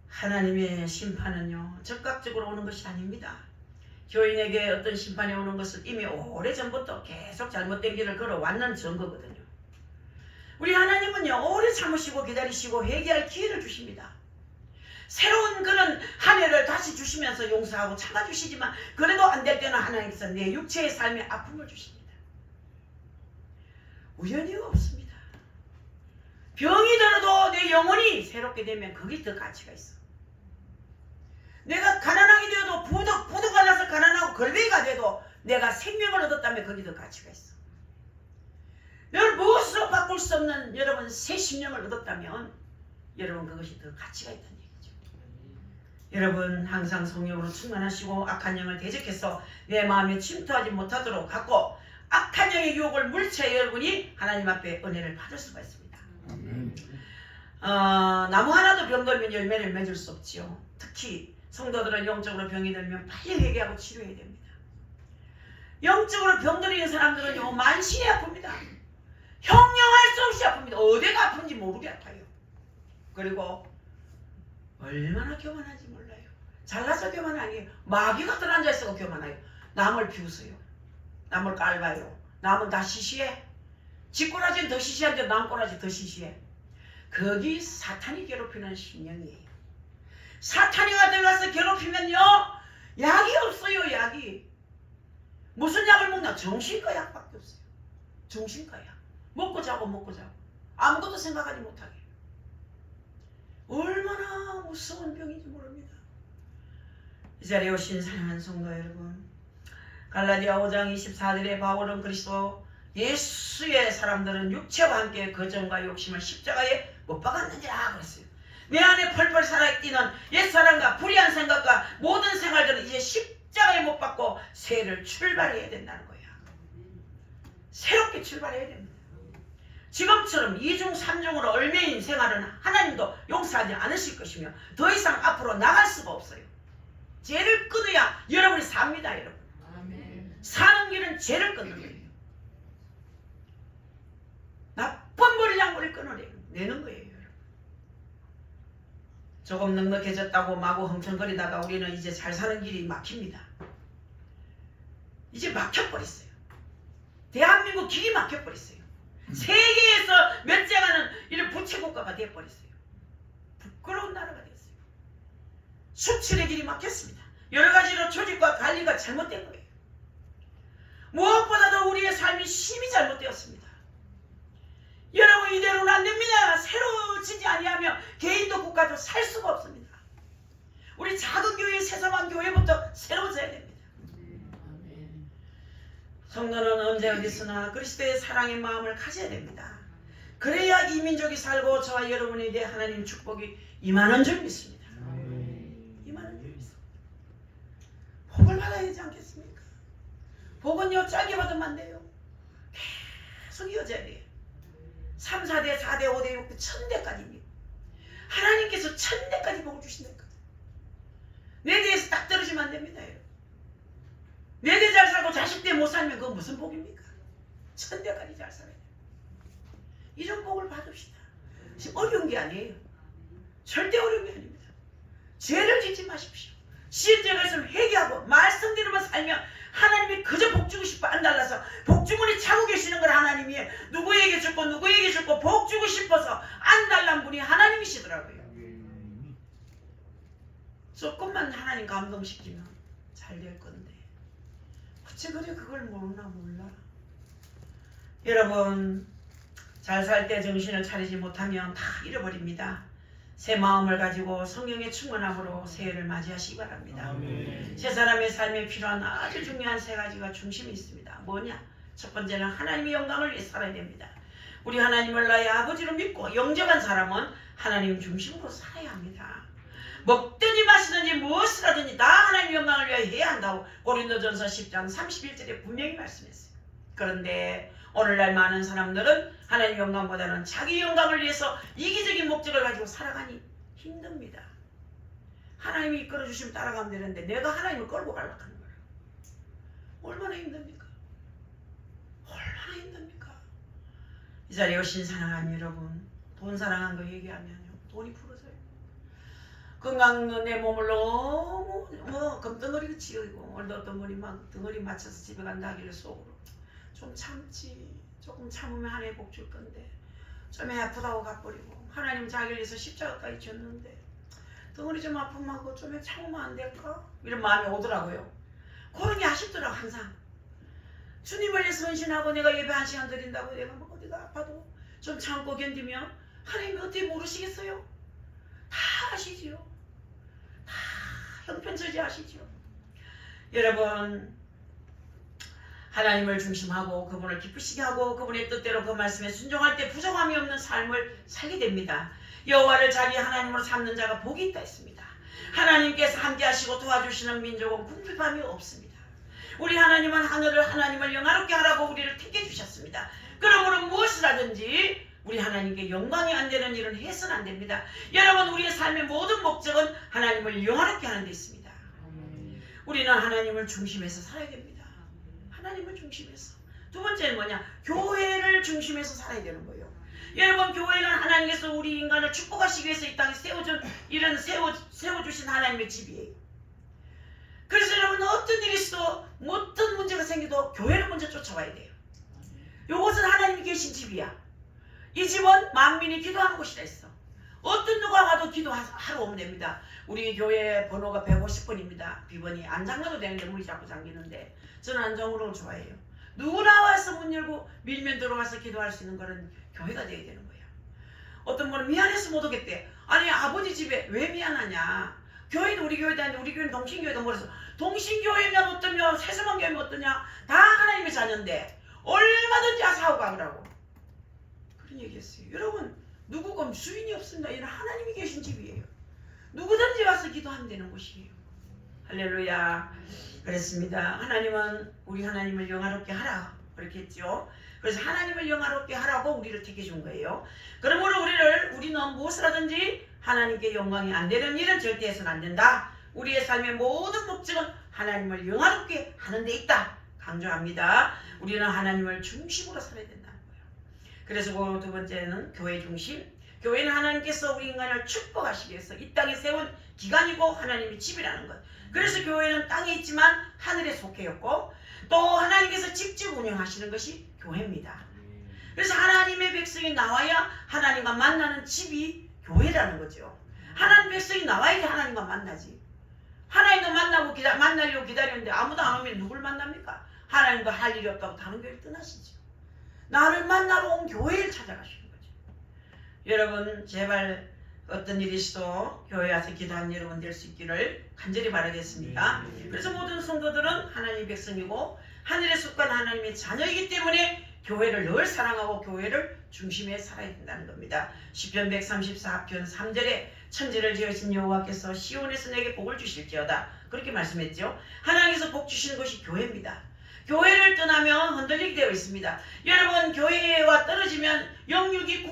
하나님의 심판은요 즉각적으로 오는 것이 아닙니다. 교인에게 어떤 심판이 오는 것은 이미 오래전부터 계속 잘못된 길을 걸어왔는 증거거든요. 우리 하나님은요 오래 참으시고 기다리시고 회개할 기회를 주십니다. 새로운 그런 한 해를 다시 주시면서 용서하고 참아주시지만 그래도 안 될 때는 하나님께서 내 육체의 삶에 아픔을 주십니다. 우연히가 없습니다. 병이 들어도 내 영혼이 새롭게 되면 거기 더 가치가 있어. 내가 가난하게 되어도 부도가 나서 가난하고 걸레가 돼도 내가 생명을 얻었다면 거기 더 가치가 있어. 늘 무엇으로 바꿀 수 없는 여러분 새 심령을 얻었다면 여러분 그것이 더 가치가 있다는 얘기죠. 여러분 항상 성령으로 충만하시고 악한 영을 대적해서 내 마음에 침투하지 못하도록 하고 악한 영의 유혹을 물리쳐 여러분이 하나님 앞에 은혜를 받을 수가 있습니다. 나무 하나도 병 걸면 열매를 맺을 수 없지요. 특히 성도들은 영적으로 병이 들면 빨리 회개하고 치료해야 됩니다. 영적으로 병 들이는 사람들은요 만신이 아픕니다. 형용할 수 없이 아픕니다. 어디가 아픈지 모르게 아파요. 그리고 얼마나 교만한지 몰라요. 잘나서 교만 아니에요. 마귀가 들어앉아있어도 교만해요. 남을 비웃어요. 남을 깔봐요. 남은 다 시시해. 쥐꼬라지는 더 시시한데 남꼬라지 더 시시해. 거기 사탄이 괴롭히는 심령이에요. 사탄이가 들어가서 괴롭히면요 약이 없어요. 약이 무슨 약을 먹나? 정신과 약밖에 없어요. 정신과 약. 먹고 자고 먹고 자고 아무것도 생각하지 못하게. 얼마나 무서운 병인지 모릅니다. 이 자리에 오신 사랑하는 성도 여러분, 갈라디아 5장 24절에 바울은 그리스도 예수의 사람들은 육체와 함께 거정과 욕심을 십자가에 못 박았느니라 그랬어요. 내 안에 펄펄 살아있는 옛사람과 불의한 생각과 모든 생활들은 이제 십자가에 못 박고 새를 출발해야 된다는 거야. 새롭게 출발해야 됩니다. 지금처럼 2중 3중으로 얽매인 생활은 하나님도 용서하지 않으실 것이며 더 이상 앞으로 나갈 수가 없어요. 죄를 끊어야 여러분이 삽니다. 여러분. 아멘. 사는 길은 죄를 끊는 거예요. 나쁜 버리장머리를 끊어내는 거예요. 여러분. 조금 넉넉해졌다고 마구 흥청거리다가 우리는 이제 잘 사는 길이 막힙니다. 이제 막혀버렸어요. 대한민국 길이 막혀버렸어요. 세계에서 몇째가는 이런 부채국가가 되어버렸어요. 부끄러운 나라가 됐어요. 수출의 길이 막혔습니다. 여러 가지로 조직과 관리가 잘못된 거예요. 무엇보다도 우리의 삶이 심히 잘못되었습니다. 여러분, 이대로는 안 됩니다. 새로워지지 아니하면 개인도 국가도 살 수가 없습니다. 우리 작은 교회, 새삼한 교회부터 새로워져야 됩니다. 성도는 언제 어디서나 그리스도의 사랑의 마음을 가져야 됩니다. 그래야 이 민족이 살고 저와 여러분에게 하나님 축복이 임하는 줄 믿습니다. 임하는 줄 믿습니다. 복을 받아야 되지 않겠습니까? 복은요, 짧게 받으면 안 돼요. 계속 이어져야 돼요. 3, 4대, 4대, 5대, 6대, 1000대까지입니다. 하나님께서 1000대까지 복을 주신다니까. 내 대에서 딱 떨어지면 안 됩니다. 여러분. 내 대 잘 살고 자식 대 못 살면 그건 무슨 복입니까? 1000대까지 잘 살아야 돼요. 이런 복을 받읍시다. 지금 어려운 게 아니에요. 절대 어려운 게 아닙니다. 죄를 짓지 마십시오. 시험자가 있으면 회개하고 말씀대로만 살면 하나님이 그저 복 주고 싶어 안 달라서 복주머니 차고 계시는 걸 하나님이 누구에게 줬고 누구에게 줬고 복 주고 싶어서 안 달란 분이 하나님이시더라고요. 조금만 하나님 감동시키면 잘 될 건데 어째 그래 그걸 모르나 몰라. 여러분, 잘 살 때 정신을 차리지 못하면 다 잃어버립니다. 새 마음을 가지고 성령의 충만함으로 새해를 맞이하시기 바랍니다. 아멘. 새 사람의 삶에 필요한 아주 중요한 세 가지가 중심이 있습니다. 뭐냐? 첫 번째는 하나님의 영광을 위해 살아야 됩니다. 우리 하나님을 나의 아버지로 믿고 영접한 사람은 하나님 중심으로 살아야 합니다. 먹든지 마시든지 무엇을 하든지 다 하나님의 영광을 위하여 해야 한다고 고린도전서 10장 31절에 분명히 말씀했어요. 그런데 오늘날 많은 사람들은 하나님의 영광보다는 자기 영광을 위해서 이기적인 목적을 가지고 살아가니 힘듭니다. 하나님이 이끌어주시면 따라가면 되는데 내가 하나님을 끌고 가려고 하는 거예요. 얼마나 힘듭니까? 얼마나 힘듭니까? 이 자리에 오신 사랑하는 여러분, 돈 사랑한 거 얘기하면요, 돈이 부러져요. 건강은 내 몸을 너무 금덩어리가 지어이고 오늘도 어떤 분이 막 덩어리 맞춰서 집에 간다 하길래 속으로 좀 참지, 조금 참으면 하나님 복 줄 건데 좀 아프다고 가버리고 하나님 자기를 위해서 십자가까지 줬는데 덩어리 좀 아픔하고 좀 참으면 안 될까? 이런 마음이 오더라고요. 그런 게 아쉽더라고. 항상 주님을 위해서 헌신하고 내가 예배 1시간 드린다고 내가 뭐 어디가 아파도 좀 참고 견디면 하나님이 어떻게 모르시겠어요? 다 아시지요. 다 형편처지 아시지요. 여러분, 하나님을 중심하고 그분을 기쁘시게 하고 그분의 뜻대로 그 말씀에 순종할 때 부정함이 없는 삶을 살게 됩니다. 여호와를 자기 하나님으로 삼는 자가 복이 있다 했습니다. 하나님께서 함께 하시고 도와주시는 민족은 궁핍함이 없습니다. 우리 하나님은 하늘을 하나님을 영화롭게 하라고 우리를 택해 주셨습니다. 그러므로 무엇을 하든지 우리 하나님께 영광이 안 되는 일은 해서는 안 됩니다. 여러분, 우리의 삶의 모든 목적은 하나님을 영화롭게 하는 데 있습니다. 우리는 하나님을 중심해서 살아야 됩니다. 하나님을 중심해서. 두 번째는 뭐냐? 교회를 중심해서 살아야 되는 거예요. 여러분, 교회는 하나님께서 우리 인간을 축복하시기 위해서 이 땅에 세워주신 하나님의 집이에요. 그래서 여러분, 어떤 일이 있어도 어떤 문제가 생겨도 교회를 먼저 쫓아와야 돼요. 이곳은 하나님이 계신 집이야. 이 집은 만민이 기도하는 곳이라 했어. 어떤 누가 와도 기도하러 오면 됩니다. 우리 교회 번호가 150번입니다. 비번이 안 잠가도 되는데 문이 자꾸 잠기는데 저는 안 잠그는 걸 좋아해요. 누구 나와서 문 열고 밀면 들어가서 기도할 수 있는 거는 교회가 되어야 되는 거예요. 어떤 분은 미안해서 못 오겠대. 아니 아버지 집에 왜 미안하냐. 교회도 우리 교회도 아닌데 우리 교회는 동신교회도 그래서 동신교회면 어떠며 세수만교회면 어떠냐. 다 하나님의 자녀인데 얼마든지 사고 가더라고. 그런 얘기했어요. 여러분 누구가 주인이 없습니다. 이는 하나님이 계신 집이에요. 누구든지 와서 기도하면 되는 곳이에요. 할렐루야. 그랬습니다. 하나님은 우리 하나님을 영화롭게 하라 그렇게 했죠. 그래서 하나님을 영화롭게 하라고 우리를 택해 준 거예요. 그러므로 우리는 무엇을 하든지 하나님께 영광이 안 되는 일은 절대 해서는 안 된다. 우리의 삶의 모든 목적은 하나님을 영화롭게 하는 데 있다. 강조합니다. 우리는 하나님을 중심으로 살아야 된다는 거예요. 그래서 그 두 번째는 교회 중심. 교회는 하나님께서 우리 인간을 축복하시기 위해서 이 땅에 세운 기관이고 하나님의 집이라는 것. 그래서 교회는 땅에 있지만 하늘에 속해였고 또 하나님께서 직접 운영하시는 것이 교회입니다. 그래서 하나님의 백성이 나와야 하나님과 만나는 집이 교회라는 거죠. 하나님 백성이 나와야지 하나님과 만나지. 하나님도 만나려고 기다리는데 아무도 안 오면 누굴 만납니까? 하나님도 할 일이 없다고 다른 교회를 떠나시죠. 나를 만나러 온 교회를 찾아가시는 거죠. 여러분 제발 어떤 일이 있어도 교회 와서 기도하는 여러분 될 수 있기를 간절히 바라겠습니다. 그래서 모든 성도들은 하나님의 백성이고 하늘에 속한 하나님의 자녀이기 때문에 교회를 늘 사랑하고 교회를 중심에 살아야 된다는 겁니다. 시편 134편 3절에 천지를 지으신 여호와께서 시온에서 내게 복을 주실지어다 그렇게 말씀했죠. 하나님께서 복 주시는 것이 교회입니다. 교회를 떠나면 흔들리게 되어 있습니다. 여러분 교회와 떨어지면 영육이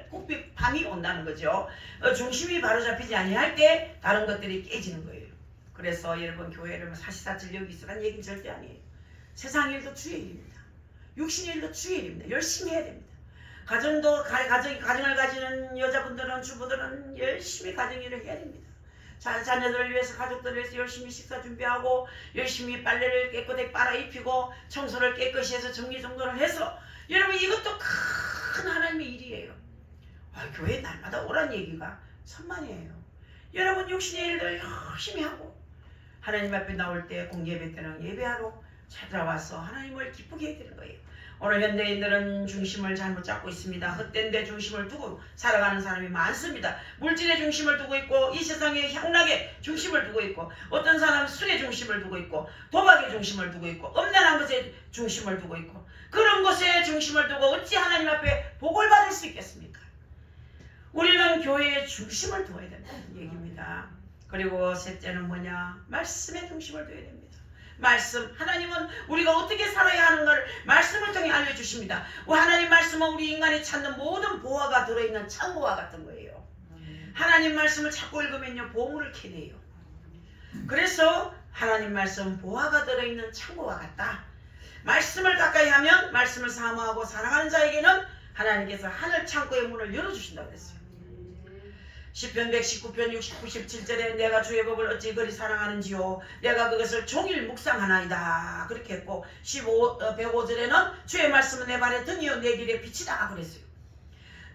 궁핍함이 온다는 거죠. 중심이 바로 잡히지 아니할 때 다른 것들이 깨지는 거예요. 그래서 여러분 교회를 사시사철 여기 있으란 얘기는 절대 아니에요. 세상 일도 주의 일입니다. 육신의 일도 주의 일입니다. 열심히 해야 됩니다. 가정을 가지는 여자분들은 주부들은 열심히 가정일을 해야 됩니다. 자녀들을 위해서 가족들을 위해서 열심히 식사 준비하고 열심히 빨래를 깨끗하게 빨아 입히고 청소를 깨끗이 해서 정리정돈을 해서 여러분 이것도 큰 하나님의 일이에요. 교회 날마다 오란 얘기가 천만이에요. 여러분 육신의 일들 열심히 하고 하나님 앞에 나올 때 공예배 때는 예배하러 찾아와서 하나님을 기쁘게 해야 되는 거예요. 오늘 현대인들은 중심을 잘못 잡고 있습니다. 헛된 데 중심을 두고 살아가는 사람이 많습니다. 물질의 중심을 두고 있고 이 세상의 향락의 중심을 두고 있고 어떤 사람은 술의 중심을 두고 있고 도박의 중심을 두고 있고 음란한 것에 중심을 두고 있고 그런 것에 중심을 두고 어찌 하나님 앞에 복을 받을 수 있겠습니까? 우리는 교회의 중심을 두어야 된다는 얘기입니다. 그리고 셋째는 뭐냐? 말씀의 중심을 두어야 됩니다. 말씀, 하나님은 우리가 어떻게 살아야 하는 걸 말씀을 통해 알려주십니다. 하나님 말씀은 우리 인간이 찾는 모든 보화가 들어있는 창고와 같은 거예요. 하나님 말씀을 자꾸 읽으면요 보물을 캐내요. 그래서 하나님 말씀 보화가 들어있는 창고와 같다. 말씀을 가까이 하면 말씀을 사모하고 사랑하는 자에게는 하나님께서 하늘 창고의 문을 열어주신다고 했어요. 시편 119편 97절에 내가 주의 법을 어찌 그리 사랑하는지요 내가 그것을 종일 묵상하나이다 그렇게 했고 105절에는 주의 말씀은 내 발의 등이요 내 길의 빛이다 그랬어요.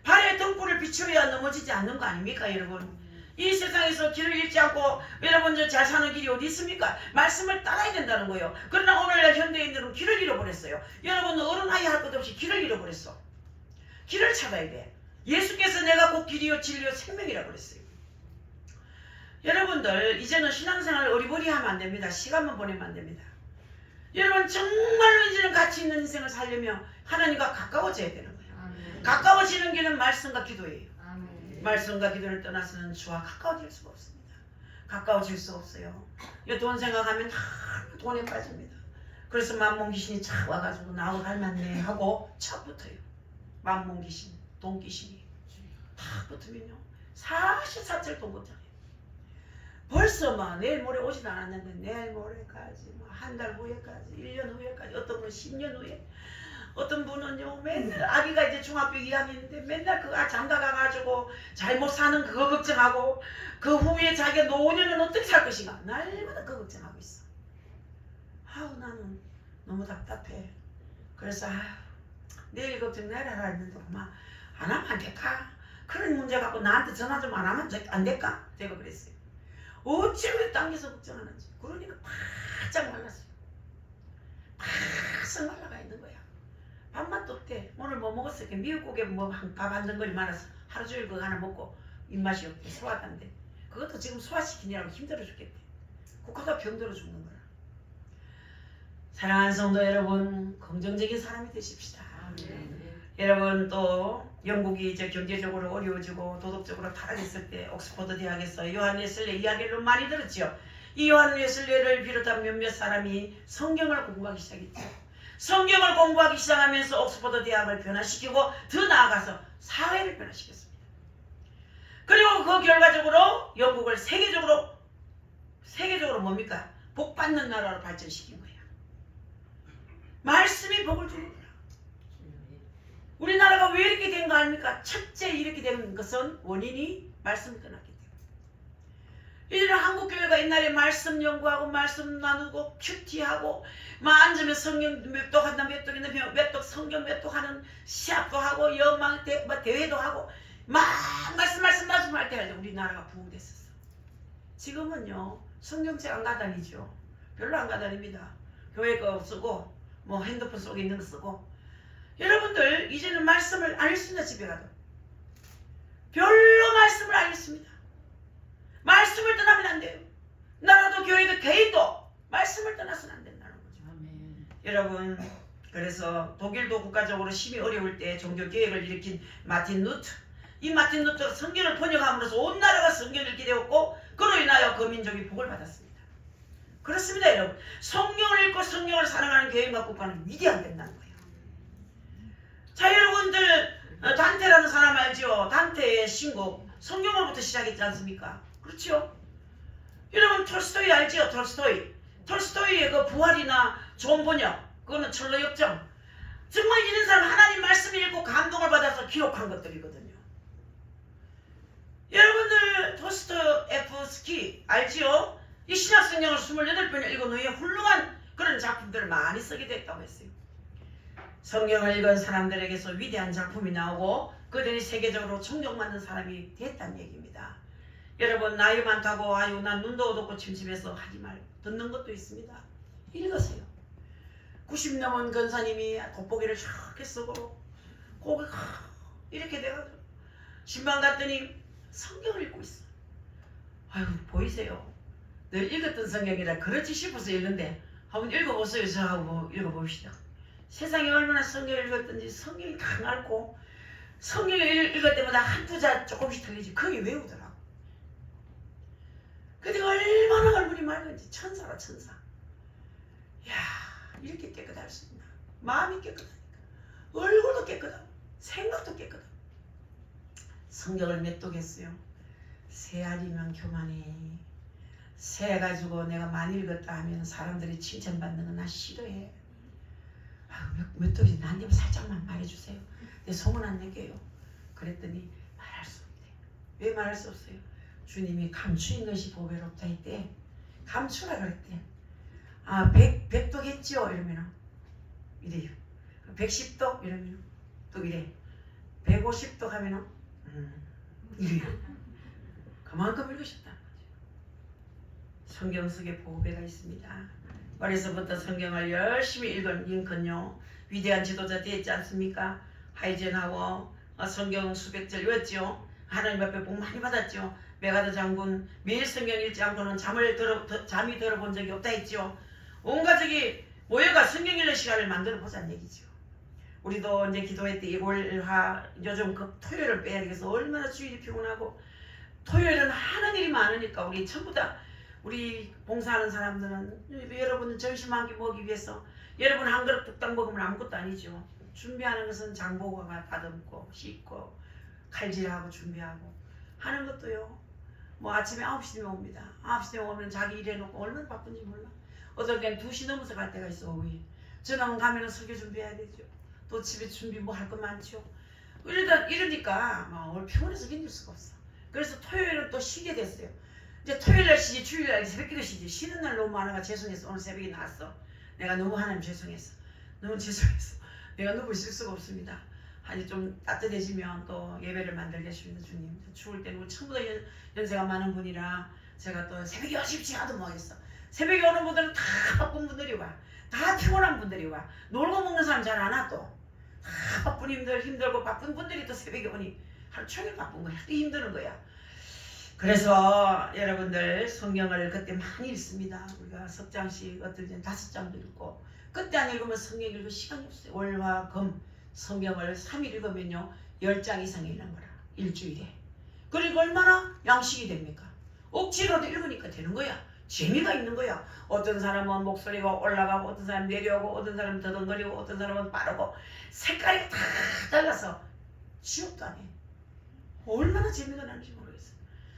발에 등불을 비추어야 넘어지지 않는 거 아닙니까 여러분? 이 세상에서 길을 잃지 않고 여러분 잘 사는 길이 어디 있습니까? 말씀을 따라야 된다는 거예요. 그러나 오늘날 현대인들은 길을 잃어버렸어요. 여러분은 어른 아이 할 것 없이 길을 잃어버렸어. 길을 찾아야 돼. 예수께서 내가 곧 길이요 진리요 생명이라고 그랬어요. 여러분들 이제는 신앙생활을 어리버리하면 안 됩니다. 시간만 보내면 안 됩니다. 여러분 정말로 이제는 가치 있는 인생을 살려면 하나님과 가까워져야 되는 거예요. 아멘. 가까워지는 길은 말씀과 기도예요. 아멘. 말씀과 기도를 떠나서는 주와 가까워질 수가 없습니다. 가까워질 수 없어요. 돈 생각하면 다 돈에 빠집니다. 그래서 만몬 귀신이 착 와가지고 나하고 닮았네 하고 착 붙어요. 만몬 귀신. 돈 귀신이 탁 붙으면요 44절 돈 붙잖아요. 벌써 막 내일 모레 오지도 않았는데 내일 모레까지 한 달 후에까지 1년 후에까지 어떤 분은 10년 후에 어떤 분은요 맨날 아기가 이제 중학교 2학년인데 맨날 그가 장가가가지고 잘못 사는 그거 걱정하고 그 후에 자기가 노년은 어떻게 살 것인가 날마다 그거 걱정하고 있어. 나는 너무 답답해. 그래서 내일 걱정 내일 하라 했는데 막 안 하면 안 될까? 그런 문제 갖고 나한테 전화 좀 안 하면 안 될까? 제가 그랬어요. 어찌 왜 당겨서 걱정하는지. 그러니까 바짝 말랐어요. 바싹 말라가 있는 거야. 밥맛도 없대. 오늘 뭐 먹었어? 미역국에 뭐 밥 한 덩어리 말아서 하루 종일 그거 하나 먹고 입맛이 없대. 소화한대. 그것도 지금 소화시키느라고 힘들어 죽겠대. 국가가 병들어 죽는 거야. 사랑하는 성도 여러분, 긍정적인 사람이 되십시다. 여러분, 또 영국이 이제 경제적으로 어려워지고 도덕적으로 타락했을 때 옥스퍼드 대학에서 요한 웨슬레 이야기를 많이 들었죠. 이 요한 웨슬레를 비롯한 몇몇 사람이 성경을 공부하기 시작했죠. 성경을 공부하기 시작하면서 옥스퍼드 대학을 변화시키고 더 나아가서 사회를 변화시켰습니다. 그리고 그 결과적으로 영국을 세계적으로 뭡니까? 복받는 나라로 발전시킨 거예요. 말씀이 복을 주는 거야. 우리나라가 왜 이렇게 된 거 아닙니까? 첫째 이렇게 된 것은 원인이 말씀을 떠났기 때문에. 이제는 한국교회가 옛날에 말씀 연구하고 말씀 나누고 큐티하고 막 앉으면 성경 몇 독 한다 몇 독 있는 몇 독 성경 몇 독 하는 시합도 하고 연망 대회도 하고 막 말씀할 때 우리나라가 부흥됐었어. 지금은요 성경책 안 가다니죠. 별로 안 가다닙니다. 교회 거 쓰고 뭐 핸드폰 속에 있는 거 쓰고. 여러분들 이제는 말씀을 안 읽습니다. 집에 가도 별로 말씀을 안 읽습니다. 말씀을 떠나면 안 돼요. 나라도 교회도 개인도 말씀을 떠나서는 안 된다는 거죠. 아멘. 여러분, 그래서 독일도 국가적으로 심히 어려울 때 종교 개혁을 일으킨 마틴 루터, 이 마틴 루터가 성경을 번역함으로써 온 나라가 성경을 읽게 되었고 그로 인하여 그 민족이 복을 받았습니다. 그렇습니다. 여러분, 성경을 읽고 성경을 사랑하는 교회와 국가는 위대하게 된다는 거예요. 자, 여러분들 단테라는 사람 알죠? 단테의 신곡 성경으로부터 시작했지 않습니까? 그렇죠? 여러분 톨스토이 알죠? 톨스토이의 그 부활이나 좋은 번역, 그거는 철로 역정. 정말 이런 사람 하나님 말씀 읽고 감동을 받아서 기록한 것들이거든요. 여러분들 도스토옙스키 알지요? 이 신약 성경을 28번 읽은 후에 훌륭한 그런 작품들을 많이 쓰게 됐다고 했어요. 성경을 읽은 사람들에게서 위대한 작품이 나오고 그들이 세계적으로 존경받는 사람이 됐다는 얘기입니다. 여러분 나이 많다고 아유 난 눈도 어둡고 침침해서 하지 말고 듣는 것도 있습니다. 읽으세요. 90 넘은 권사님이 돋보기를 이렇게 쓰고 고개 이렇게 돼가지고 신방 갔더니 성경을 읽고 있어. 아유 보이세요? 늘 읽었던 성경이라 그렇지 싶어서 읽는데 한번 읽어보세요. 저하고 읽어봅시다. 세상에 얼마나 성경을 읽었든지 성경이 강하고 성경을 읽을 때마다 한두 자 조금씩 틀리지 그게 외우더라고. 근데 얼마나 얼굴이 맑은지 천사라 천사. 이야 이렇게 깨끗할 수 있나. 마음이 깨끗하니까 얼굴도 깨끗하고 생각도 깨끗하고. 성경을 몇 독했어요. 세 알이면 교만해. 세 가지고 내가 많이 읽었다 하면 사람들이 칭찬받는 건 나 싫어해. 몇 독이 나한테 살짝만 말해주세요. 내 소문 안 내게요. 그랬더니 말할 수 없대. 왜 말할 수 없어요? 주님이 감추인 것이 보배롭다 했대. 감추라 그랬대. 아 100독 했죠? 이러면 이래요. 110독? 이러면 또 이래. 150독 하면 이래요. 그만큼 읽으셨다는 거죠. 성경 속에 보배가 있습니다. 어려서부터 성경을 열심히 읽은 링컨요 위대한 지도자 됐지 않습니까? 하이젠하워 성경 수백 절 외웠죠. 하나님 앞에 복 많이 받았죠. 메가더 장군 매일 성경 읽지 않고는 잠이 들어본 적이 없다 했죠. 온 가족이 모여가 성경 읽는 시간을 만들어 보자는 얘기죠. 우리도 이제 기도회 때 월화 요즘 그 토요일을 빼야 되겠어. 얼마나 주일이 피곤하고 토요일은 하는 일이 많으니까 우리 전부 다 우리 봉사하는 사람들은 여러분은 점심 한 끼 먹기 위해서 여러분 한 그릇 뚝딱 먹으면 아무것도 아니죠. 준비하는 것은 장보고 다듬고 씻고 칼질하고 준비하고 하는 것도요. 뭐 아침에 9시 되면 옵니다. 9시 되면 오면 자기 일해놓고 얼마나 바쁜지 몰라. 어떨 땐 2시 넘어서 갈 때가 있어. 오후에. 저녁 가면은 설교 준비해야 되죠. 또 집에 준비 뭐 할 거 많죠. 이러니까 막 피곤해서 견딜 수가 없어. 그래서 토요일은 또 쉬게 됐어요. 이제 토요일날 쉬지 주일날 새벽기도 쉬지. 쉬는 날 너무 많아가 죄송해서 오늘 새벽에 나왔어. 내가 너무 하나님 죄송했어. 너무 죄송했어. 내가 누굴 쓸 수가 없습니다. 아니 좀 따뜻해지면 또 예배를 만들겠습니다. 주님. 추울 때는 전부 다 연세가 많은 분이라 제가 또 새벽에 오십시오 하도 뭐하겠어. 새벽에 오는 분들은 다 바쁜 분들이 와. 다 피곤한 분들이 와. 놀고 먹는 사람 잘 안 와 또. 다 바쁜 힘들고 바쁜 분들이 또 새벽에 오니 하루 종일 바쁜 거야. 또 힘드는 거야. 그래서 여러분들 성경을 그때 많이 읽습니다. 우리가 석 장씩 어떨 때는 5장도 읽고, 그때 안 읽으면 성경 읽을 시간이 없어요. 월화 금 성경을 3일 읽으면요 10장 이상 읽는 거라, 일주일에. 그리고 얼마나 양식이 됩니까? 억지로도 읽으니까 되는 거야. 재미가 있는 거야. 어떤 사람은 목소리가 올라가고, 어떤 사람은 내려오고, 어떤 사람은 더듬거리고, 어떤 사람은 빠르고, 색깔이 다 달라서 지옥도 아니에요. 얼마나 재미가 나는지 모르겠어요.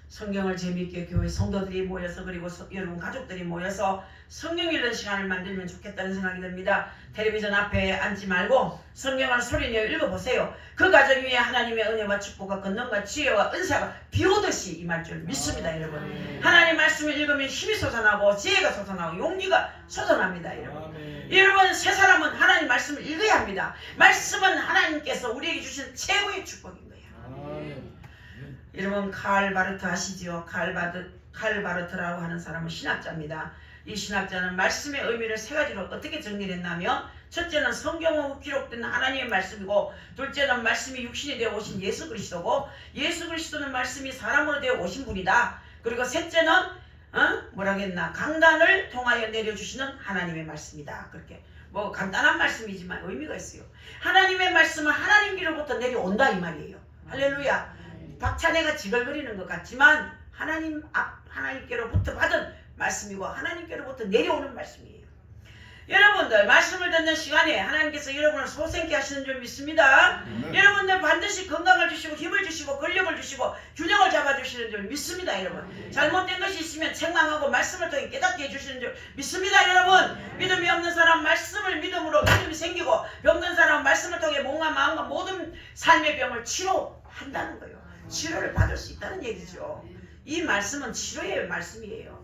성경을 재미있게 교회 성도들이 모여서, 그리고 여러분 가족들이 모여서 성경 읽는 시간을 만들면 좋겠다는 생각이 듭니다. 텔레비전 앞에 앉지 말고 성경을 소리내어 읽어보세요. 그 가정 위에 하나님의 은혜와 축복과 권능과 지혜와 은사가 비오듯이 임할 줄 믿습니다. 여러분, 하나님 말씀을 읽으면 힘이 솟아나고 지혜가 솟아나고 용기가 솟아납니다. 여러분, 여러분, 새 사람은 하나님 말씀을 읽어야 합니다. 말씀은 하나님께서 우리에게 주신 최고의 축복인 거예요. 여러분, 칼 바르트 아시지요? 칼 바르트라고 하는 사람은 신학자입니다. 이 신학자는 말씀의 의미를 3가지로 어떻게 정리를 했냐면, 첫째는 성경으로 기록된 하나님의 말씀이고, 둘째는 말씀이 육신이 되어 오신 예수 그리스도고, 예수 그리스도는 말씀이 사람으로 되어 오신 분이다. 그리고 셋째는 뭐라겠나, 강단을 통하여 내려주시는 하나님의 말씀이다. 그렇게 뭐 간단한 말씀이지만 의미가 있어요. 하나님의 말씀은 하나님께로부터 내려온다 이 말이에요. 할렐루야. 박찬애가 지글거리는 것 같지만 하나님께로부터 받은 말씀이고 하나님께로부터 내려오는 말씀이에요. 여러분들, 말씀을 듣는 시간에 하나님께서 여러분을 소생케 하시는 줄 믿습니다. 여러분들 반드시 건강을 주시고 힘을 주시고 권력을 주시고 균형을 잡아주시는 줄 믿습니다. 여러분, 잘못된 것이 있으면 책망하고 말씀을 통해 깨닫게 해주시는 줄 믿습니다. 여러분, 믿음이 없는 사람 말씀을 믿음으로 믿음이 생기고, 병든 사람 말씀을 통해 몸과 마음과 모든 삶의 병을 치료한다는 거예요. 치료를 받을 수 있다는 얘기죠. 이 말씀은 치료의 말씀이에요.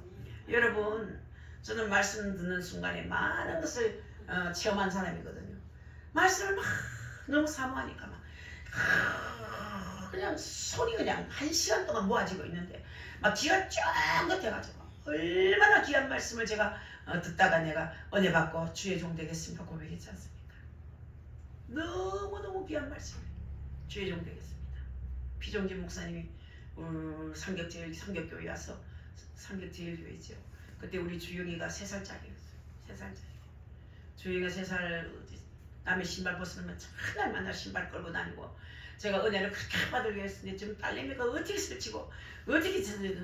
여러분, 저는 말씀 듣는 순간에 많은 것을 체험한 사람이거든요. 말씀을 막 너무 사모하니까 그냥 손이 그냥 1시간 동안 모아지고 있는데 막 귀가 쫑긋해가지고, 얼마나 귀한 말씀을 제가 듣다가 내가 은혜 받고 주의 종 되겠습니다 고백했지 않습니까? 너무너무 귀한 말씀이에요. 주의 종 되겠습니다. 피종진 목사님이 삼격교회 와서, 삼격제일교회죠. 그때 우리 주영이가 3살짜리였어요. 3살짜리. 주영이가 3살, 남의 신발 벗으면 맨날 만날 신발 끌고 다니고, 제가 은혜를 그렇게 받으려 했는데 지금 딸내미가 어떻게 설치고 어떻게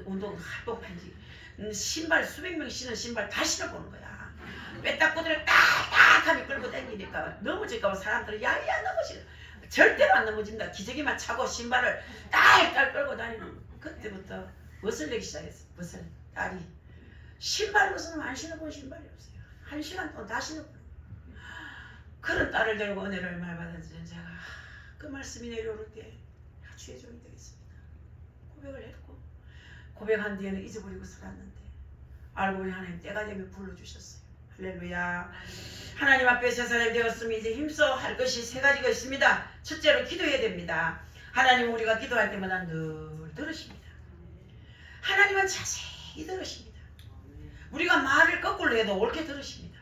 운동 합법한지 신발 수백 명 신은 신발 다 신어보는 거야. 빼딱구들을 딱딱하게 끌고 다니니까 넘어질까봐 사람들이 야야 넘어지는, 절대로 안 넘어진다. 기저귀만 차고 신발을 딸딸 끌고 다니는. 그때부터 멋을 내기 시작했어. 멋을. 딸이 신발 벗으면 안 신어본 신발이 없어요. 1시간 동안 다 신어보는. 그런 딸을 데리고 은혜를 많이 받았지. 제가 그 말씀이 내려오는 때 주의 종이 되겠습니다 고백을 했고, 고백한 뒤에는 잊어버리고 살았는데 알고 보니 하나님 때가 되면 불러주셨어요. 할렐루야. 하나님 앞에 새 사람이 되었으면 이제 힘써 할 것이 3가지가 있습니다. 첫째로 기도해야 됩니다. 하나님, 우리가 기도할 때마다 늘 들으십니다. 하나님은 자세히 들으십니다. 우리가 말을 거꾸로 해도 옳게 들으십니다.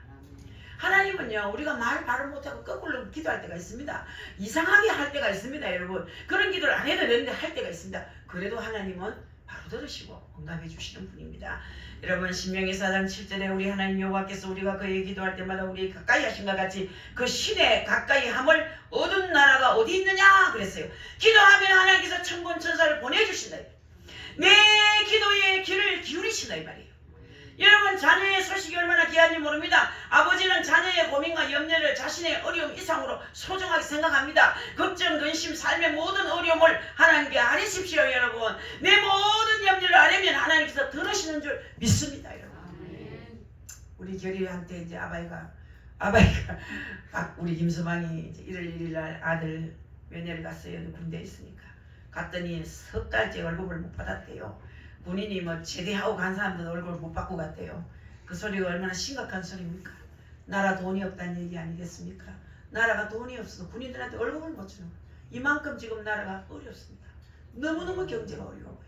하나님은요, 우리가 말을 바로 못하고 거꾸로 기도할 때가 있습니다. 이상하게 할 때가 있습니다. 여러분, 그런 기도를 안 해도 되는데 할 때가 있습니다. 그래도 하나님은 바로 들으시고 응답해 주시는 분입니다. 여러분, 신명기 4장 7절에 우리 하나님 여호와께서 우리가 그에게 기도할 때마다 우리 가까이 하신것 같이 그 신의 가까이 함을 얻은 나라가 어디 있느냐 그랬어요. 기도하면 하나님께서 천군 천사를 보내주신다. 내 기도에 귀를 기울이신다 이 말이에요. 여러분, 자녀의 소식이 얼마나 귀한지 모릅니다. 아버지는 자녀의 고민과 염려를 자신의 어려움 이상으로 소중하게 생각합니다. 걱정, 근심, 삶의 모든 어려움을 하나님께 아뢰십시오. 여러분, 내 모든 염려를 아뢰면 하나님께서 들으시는 줄 믿습니다. 여러분, 우리 결의한테 이제 아바이가 우리 김서방이 이제 1월 1일날 아들 면회를 갔어요. 군대에 있으니까 갔더니 석 달째 월급을 못 받았대요. 군인이 뭐 제대하고 간 사람들 월급을 못 받고 갔대요. 그 소리가 얼마나 심각한 소리입니까? 나라 돈이 없다는 얘기 아니겠습니까? 나라가 돈이 없어서 군인들한테 월급을 못 주는 거야. 이만큼 지금 나라가 어렵습니다. 너무너무 경제가 어려워요.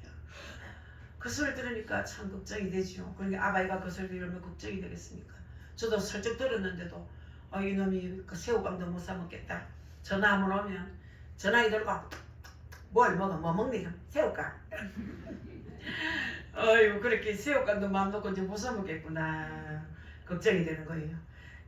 그 소리 들으니까 참 걱정이 되죠. 그러니까 아바이가 그 소리 들으면 걱정이 되겠습니까? 저도 슬쩍 들었는데도 이놈이 그 새우깡도 못 사 먹겠다. 전화 한번 오면 전화기 들고 뭘 먹어? 뭐 먹니? 새우깡. 어이구 그렇게 새우깡도 마음 놓고 이제 못 사먹겠구나 걱정이 되는 거예요.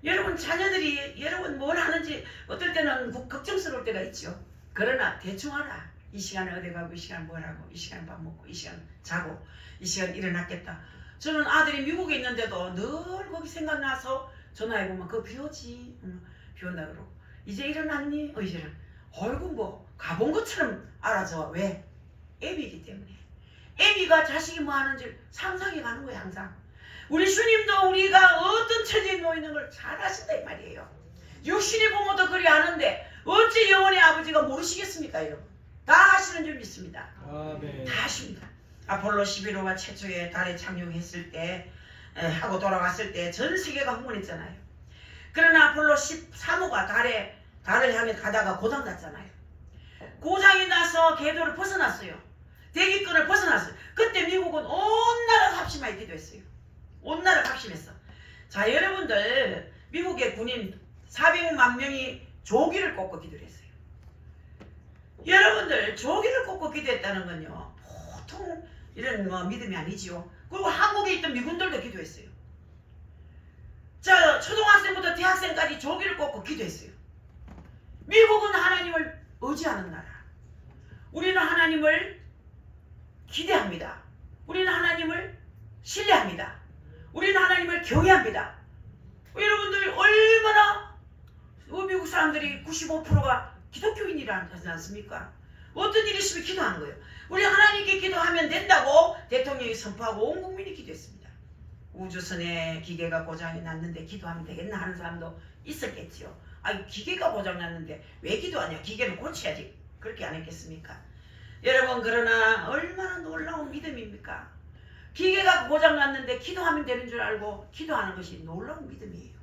여러분 자녀들이 여러분 뭘 하는지 어떨 때는 걱정스러울 때가 있죠. 그러나 대충 알아. 이 시간에 어디 가고 이 시간 뭘 하고 이 시간 밥 먹고 이 시간 자고 이 시간 일어났겠다. 저는 아들이 미국에 있는데도 늘 거기 생각나서 전화해보면 그거 비 오지? 비 온다 그러고 이제 일어났니? 이제는 어이구 뭐 가본 것처럼 알아서 왜? 애비이기 때문에 애비가 자식이 뭐 하는지 상상해 가는 거예요. 항상 우리 주님도 우리가 어떤 처지에 놓이는 걸 잘 아신다 이 말이에요. 육신의 부모도 그리 아는데 어찌 영원의 아버지가 모르시겠습니까 여러분. 다 아시는 줄 믿습니다. 아멘. 다 아십니다. 아폴로 11호가 최초에 달에 착륙했을 때 하고 돌아왔을 때 전 세계가 흥분했잖아요. 그러나 아폴로 13호가 달을 향해 가다가 고장났잖아요. 고장이 나서 궤도를 벗어났어요. 대기권을 벗어났어요. 그때 미국은 온 나라가 합심하여 기도했어요. 온 나라가 합심했어. 자 여러분들 미국의 군인 400만 명이 조기를 꽂고 기도를 했어요. 여러분들 조기를 꽂고 기도했다는 건요 보통 이런 뭐 믿음이 아니지요. 그리고 한국에 있던 미군들도 기도했어요. 자 초등학생부터 대학생까지 조기를 꽂고 기도했어요. 미국은 하나님을 의지하는 나라. 우리는 하나님을 기대합니다. 우리는 하나님을 신뢰합니다. 우리는 하나님을 경외합니다. 여러분들 얼마나 미국 사람들이 95%가 기독교인이라지 않습니까? 어떤 일이 있으면 기도하는 거예요. 우리 하나님께 기도하면 된다고 대통령이 선포하고 온 국민이 기도했습니다. 우주선에 기계가 고장이 났는데 기도하면 되겠나 하는 사람도 있었겠지요. 아니 기계가 고장 났는데 왜 기도하냐? 기계는 고쳐야지. 그렇게 안 했겠습니까? 여러분 그러나 얼마나 놀라운 믿음입니까? 기계가 고장 났는데 기도하면 되는 줄 알고 기도하는 것이 놀라운 믿음이에요.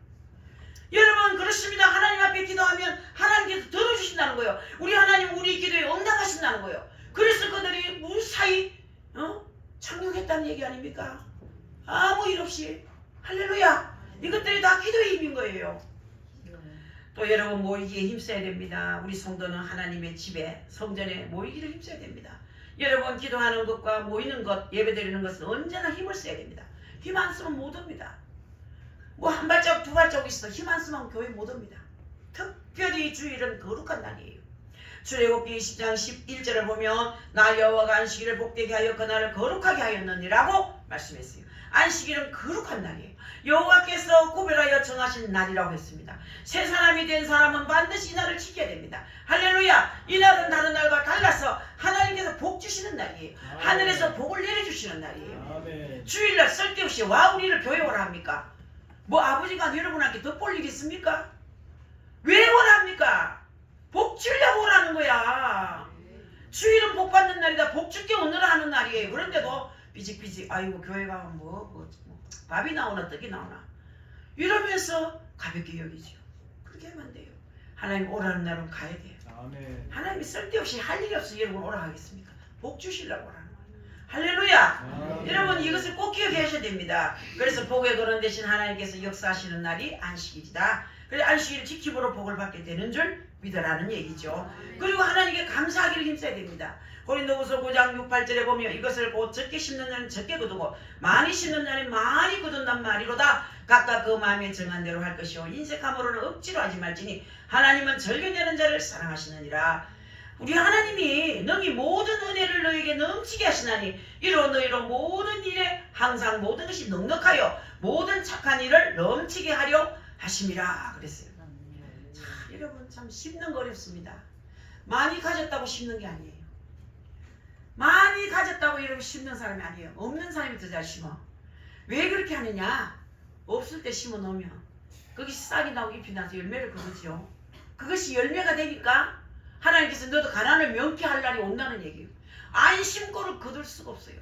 여러분 그렇습니다. 하나님 앞에 기도하면 하나님께서 들어주신다는 거예요. 우리 하나님 우리 기도에 응답하신다는 거예요. 그래서 그들이 무사히 착륙했다는 얘기 아닙니까? 아무 일 없이 할렐루야. 이것들이 다 기도의 힘인 거예요. 또 여러분 모이기에 힘써야 됩니다. 우리 성도는 하나님의 집에 성전에 모이기를 힘써야 됩니다. 여러분 기도하는 것과 모이는 것 예배드리는 것은 언제나 힘을 써야 됩니다. 힘 안 쓰면 못 옵니다. 뭐 한 발자국 두 발자국 있어 힘 안 쓰면 교회 못 옵니다. 특별히 주일은 거룩한 날이에요. 출애굽기 20장 11절을 보면 나 여호와가 안식일을 복되게 하여 그날을 거룩하게 하였느니라고 말씀했어요. 안식일은 거룩한 날이에요. 여호와께서 구별하여 정하신 날이라고 했습니다. 새 사람이 된 사람은 반드시 이 날을 지켜야 됩니다. 할렐루야. 이 날은 다른 날과 달라서 하나님께서 복 주시는 날이에요. 하늘에서 복을 내려주시는 날이에요. 아멘. 주일날 쓸데없이 와 우리를 교회 오라 합니까? 뭐 아버지가 여러분한테 덧볼 일 있습니까? 왜 오랍니까? 복 주려고 오라는 거야. 주일은 복 받는 날이다. 복 줄게 오느라 하는 날이에요. 그런데도 비직비직 아이고 교회 가면 뭐 밥이 나오나 떡이 나오나 이러면서 가볍게 여기죠. 그렇게 하면 안 돼요. 하나님 오라는 날은 가야 돼요. 아멘. 하나님이 쓸데없이 할 일이 없어 여러분 오라 하겠습니까? 복 주시려고 오라는 거예요. 할렐루야. 아멘. 여러분 이것을 꼭 기억하셔야 됩니다. 그래서 복의 거론 대신 하나님께서 역사하시는 날이 안식일이다. 그래서 안식일을 지킴으로 복을 받게 되는 줄 믿으라는 얘기죠. 그리고 하나님께 감사하기를 힘써야 됩니다. 고린도후서 9장 6, 8절에 보면 이것을 곧 적게 심는 자는 적게 거두고 많이 심는 자는 많이 거둔단 말이로다. 각각 그 마음에 정한 대로 할 것이요 인색함으로는 억지로 하지 말지니 하나님은 절개되는 자를 사랑하시느니라. 우리 하나님이 능히 모든 은혜를 너에게 넘치게 하시나니 이로 너희로 모든 일에 항상 모든 것이 넉넉하여 모든 착한 일을 넘치게 하려 하심이라 그랬어요. 자, 여러분 참 심는 거 어렵습니다. 많이 가졌다고 심는 게 아니에요. 많이 가졌다고 이렇게 심는 사람이 아니에요. 없는 사람이 더 잘 심어. 왜 그렇게 하느냐? 없을 때 심어 놓으면 그것이 싹이 나고 잎이 나서 열매를 거두지요. 그것이 열매가 되니까 하나님께서 너도 가난을 명쾌할 날이 온다는 얘기예요. 안 심고를 거둘 수가 없어요.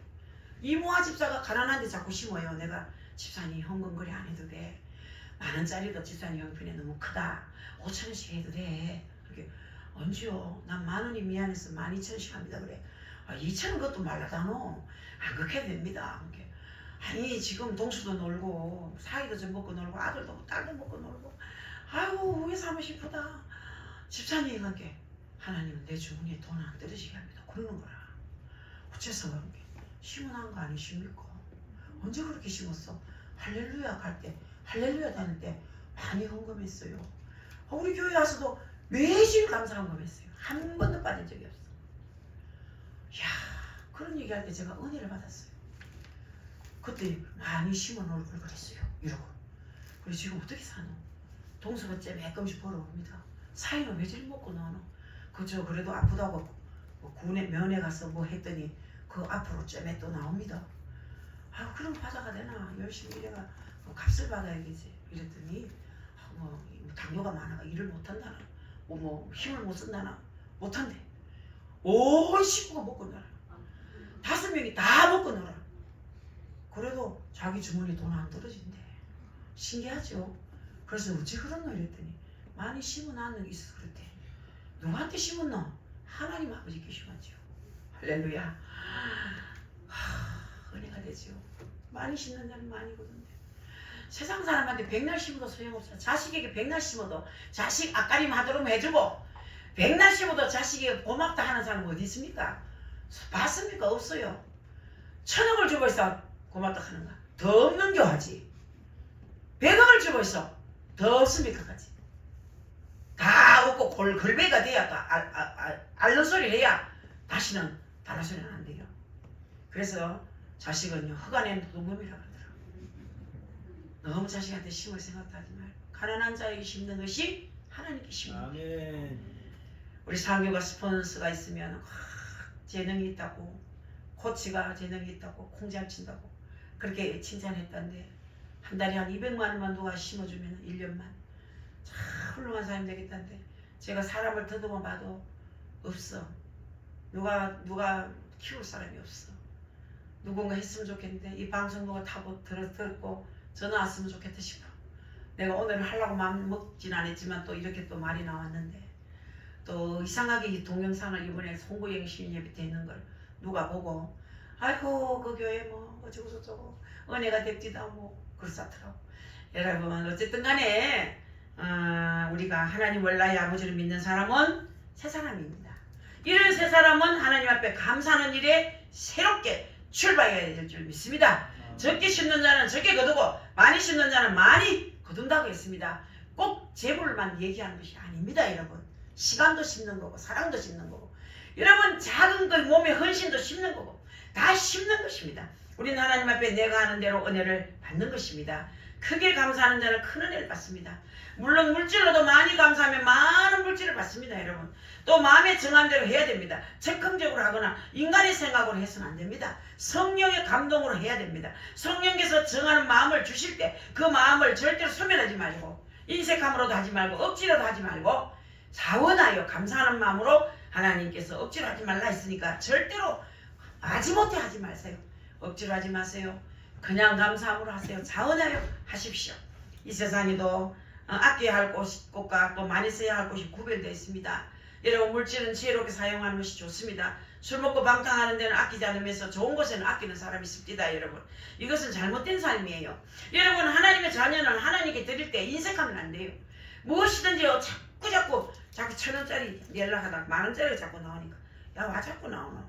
이모아 집사가 가난한데 자꾸 심어요. 내가 집사님 헌금거래 안 해도 돼. 10,000원짜리도 집사님 형편에 너무 크다. 5,000원씩 해도 돼. 그렇게 언제요? 난 10,000원이 미안해서 12,000원씩 합니다. 그래. 2,000원 그것도 말라다노. 안 그렇게 해도 됩니다. 그렇게. 아니 지금 동수도 놀고 사이도 좀 먹고 놀고 아들도 딸도 먹고 놀고 아이고 우리 사무 싶다. 집사님이 한게 하나님은 내 주머니에 돈 안 떨어지게 합니다. 그러는 거라. 어째서 그런 게 심은한 거 아니십니까? 언제 그렇게 심었어? 할렐루야 갈 때, 할렐루야 다닐 때 많이 헌금했어요. 우리 교회 와서도 매일 감사 헌금했어요. 한 번도 빠진 적이 없어. 이야, 그런 얘기할 때 제가 은혜를 받았어요. 그때 많이 심어 놓을 걸 그랬어요. 이러고. 그래서 지금 어떻게 사노? 동서가 째매끔씩 벌어옵니다. 사이는 외질 먹고 나노? 그저 그래도 아프다고 군에 면회 가서 뭐 했더니 그 앞으로 째매 또 나옵니다. 아, 그럼 받아가 되나? 열심히 일해가 뭐 값을 받아야겠지. 이랬더니 뭐 당뇨가 많아가 일을 못한다나, 뭐 힘을 못 쓴다나, 못한대. 온 식구가 먹고 놀아. 5명이 다 먹고 놀아. 그래도 자기 주머니 돈 안 떨어진대. 신기하죠? 그래서 어찌 그러노 이랬더니 많이 심어놨는 게 있어서 그랬대. 누구한테 심었노? 하나님 아버지께 심었죠. 할렐루야. 은혜가 되죠. 많이 심는 자는 많이 거둔대. 세상 사람한테 백날 심어도 소용없어. 자식에게 백날 심어도 자식 앞가림 하도록 해주고, 백날 심어도 자식에게 고맙다 하는 사람 어디 있습니까? 봤습니까? 없어요. 1,000억을 주고 있어 고맙다 하는가? 더 없는 겨 하지. 100억을 주고 있어 더 없습니까? 가지. 다 없고 골배가 돼야 앓는 소리를 해야 다시는 다른 소리는 안 돼요. 그래서 자식은요 흑안의 도둑놈이라고 하더라고요. 너무 자식한테 심을 생각도 하지 말고 가난한 자에게 심는 것이 하나님께 심는 거예요. 우리 상교가 스폰서가 있으면 재능이 있다고, 코치가 재능이 있다고, 콩 잘 친다고 그렇게 칭찬했던데 한 달에 한 200만 원만 누가 심어주면 1년만 참 훌륭한 사람이 되겠다는데 제가 사람을 더듬어 봐도 없어. 누가 키울 사람이 없어. 누군가 했으면 좋겠는데 이 방송 보고 타고 듣고 전화 왔으면 좋겠다 싶어. 내가 오늘 하려고 마음 먹진 않았지만 또 이렇게 또 말이 나왔는데 또 이상하게 이 동영상을 이번에 송구영 시인 예배 때 있는 걸 누가 보고 아이고 그 교회 뭐 어쩌고 저쩌고 은혜가 됩디다 뭐 그렇다더라고. 여러분 어쨌든 간에 우리가 하나님 나의 아버지를 믿는 사람은 새 사람입니다. 이런 새 사람은 하나님 앞에 감사하는 일에 새롭게 출발해야 될 줄 믿습니다. 적게 심는 자는 적게 거두고 많이 심는 자는 많이 거둔다고 했습니다. 꼭 재물만 얘기하는 것이 아닙니다. 여러분 시간도 심는 거고 사랑도 심는 거고 여러분 작은 것 몸의 헌신도 심는 거고 다 심는 것입니다. 우리는 하나님 앞에 내가 하는 대로 은혜를 받는 것입니다. 크게 감사하는 자는 큰 은혜를 받습니다. 물론 물질로도 많이 감사하면 많은 물질을 받습니다. 여러분 또 마음에 정한 대로 해야 됩니다. 즉흥적으로 하거나 인간의 생각으로 해서는 안 됩니다. 성령의 감동으로 해야 됩니다. 성령께서 정하는 마음을 주실 때 그 마음을 절대로 소멸하지 말고 인색함으로도 하지 말고 억지로도 하지 말고 사원하여 감사하는 마음으로 하나님께서 억지로 하지 말라 했으니까 절대로 마지못해 하지 마세요. 억지로 하지 마세요. 그냥 감사함으로 하세요. 자원하여 하십시오. 이 세상에도 아껴야 할 곳과 또 많이 써야 할 곳이 구별되어 있습니다. 여러분 물질은 지혜롭게 사용하는 것이 좋습니다. 술 먹고 방탕하는 데는 아끼지 않으면서 좋은 곳에는 아끼는 사람이 있습니다. 여러분 이것은 잘못된 삶이에요. 여러분 하나님의 자녀는 하나님께 드릴 때 인색하면 안 돼요. 무엇이든지요 자꾸 1,000원짜리 내려하다가 만원짜리 자꾸 나오니까 야 와 자꾸 나오노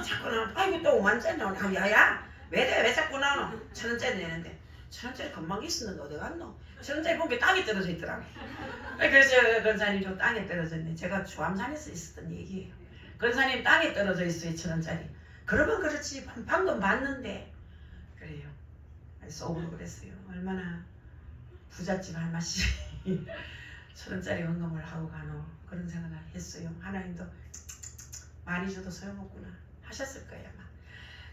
자꾸 나오노 아이고 또 5만원짜리 나오네 야야 왜 자꾸 나오노 1,000원짜리 내는데 1,000원짜리 금방 있었는데 어디 갔노 1,000원짜리 보니까 땅에 떨어져 있더라고. 그래서 권사님 좀 땅에 떨어졌네. 제가 주암산에서 있었던 얘기예요. 권사님 땅에 떨어져 있어요 1,000원짜리. 그러면 그렇지 방금 봤는데 그래요. 속으로 그랬어요. 얼마나 부잣집 할 맛이 1,000원짜리 헌금을 하고 가노 그런 생각을 했어요. 하나님도 많이 줘도 소용없구나 하셨을 거예요 아마.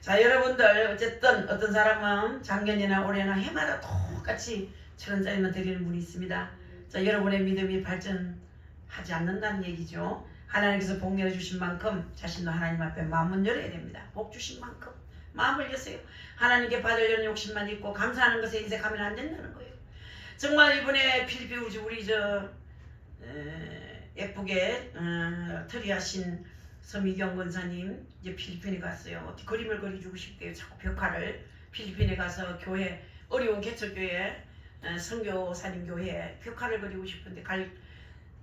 자 여러분들 어쨌든 어떤 사람은 작년이나 올해나 해마다 똑같이 1,000원짜리만 드리는 분이 있습니다. 자 여러분의 믿음이 발전하지 않는다는 얘기죠. 하나님께서 복 내려주신 만큼 자신도 하나님 앞에 마음을 열어야 됩니다. 복 주신 만큼 마음을 여세요. 하나님께 받으려는 욕심만 있고 감사하는 것에 인색하면 안 된다는 거예요. 정말 이번에 필리핀 우리 예쁘게 터리하신 서미경 권사님 이제 필리핀에 갔어요. 그림을 그려주고 싶대요. 자꾸 벽화를 필리핀에 가서 교회 어려운 개척교회 선교사님 교회에 벽화를 그리고 싶은데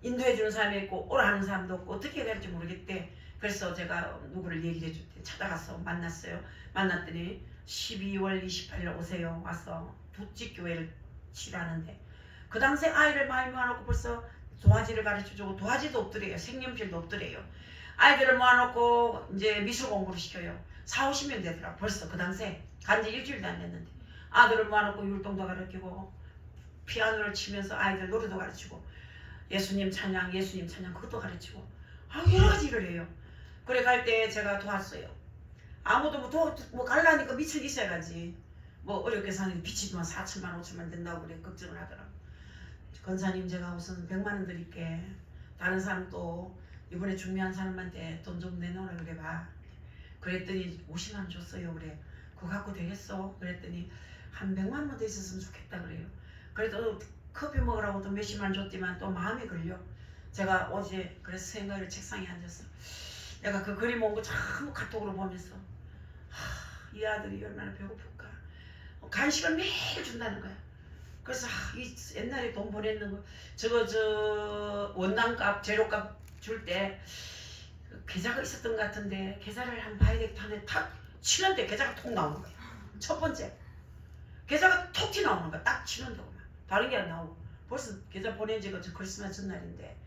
인도해 주는 사람이 있고 오라 하는 사람도 없고 어떻게 해야 될지 모르겠대. 그래서 제가 누구를 얘기를 해줬대. 찾아가서 만났어요. 만났더니 12월 28일 오세요. 와서 부칙교회를 치료하는데 그 당시에 아이를 많이 모아놓고 벌써 도화지를 가르쳐주고 도화지도 없더래요. 색연필도 없더래요. 아이들을 모아놓고 이제 미술 공부를 시켜요. 4, 50명 되더라. 벌써 그 당시에 간지 일주일도 안 됐는데 아들을 모아놓고 율동도 가르치고 피아노를 치면서 아이들 노래도 가르치고 예수님 찬양 그것도 가르치고 여러 가지 일을 해요. 그래 갈 때 제가 도왔어요. 아무도 뭐 갈라니까 미칠 있어야지. 뭐 어렵게 사는 빚이지만 4천만 5천만 된다고 그래 걱정을 하더라고. 권사님 제가 우선 100만 원 드릴게. 다른 사람도 이번에 중요한 사람한테 돈 좀 내놓으라 그래 봐. 그랬더니 50만 원 줬어요. 그래 그거 갖고 되겠어? 그랬더니 한 100만 원만 더 있었으면 좋겠다 그래요. 그래도 커피 먹으라고 또 몇십만 줬지만 또 마음이 걸려. 제가 어제 그래서 생각을 책상에 앉아서 내가 그 그림 온 거 전부 카톡으로 보면서 이 아들이 얼마나 배고플까. 간식을 매일 준다는 거야. 그래서 이 옛날에 돈 보냈는 거 저 원단값 재료값 줄 때 계좌가 있었던 것 같은데 계좌를 한번 봐야 되겠다 하는데 탁 치는데 계좌가 톡 나오는 거야. 첫 번째 계좌가 톡 튀어나오는 거야. 딱 치는다고 다른 게 안 나오고 벌써 계좌 보낸 지가 저 크리스마스 전날인데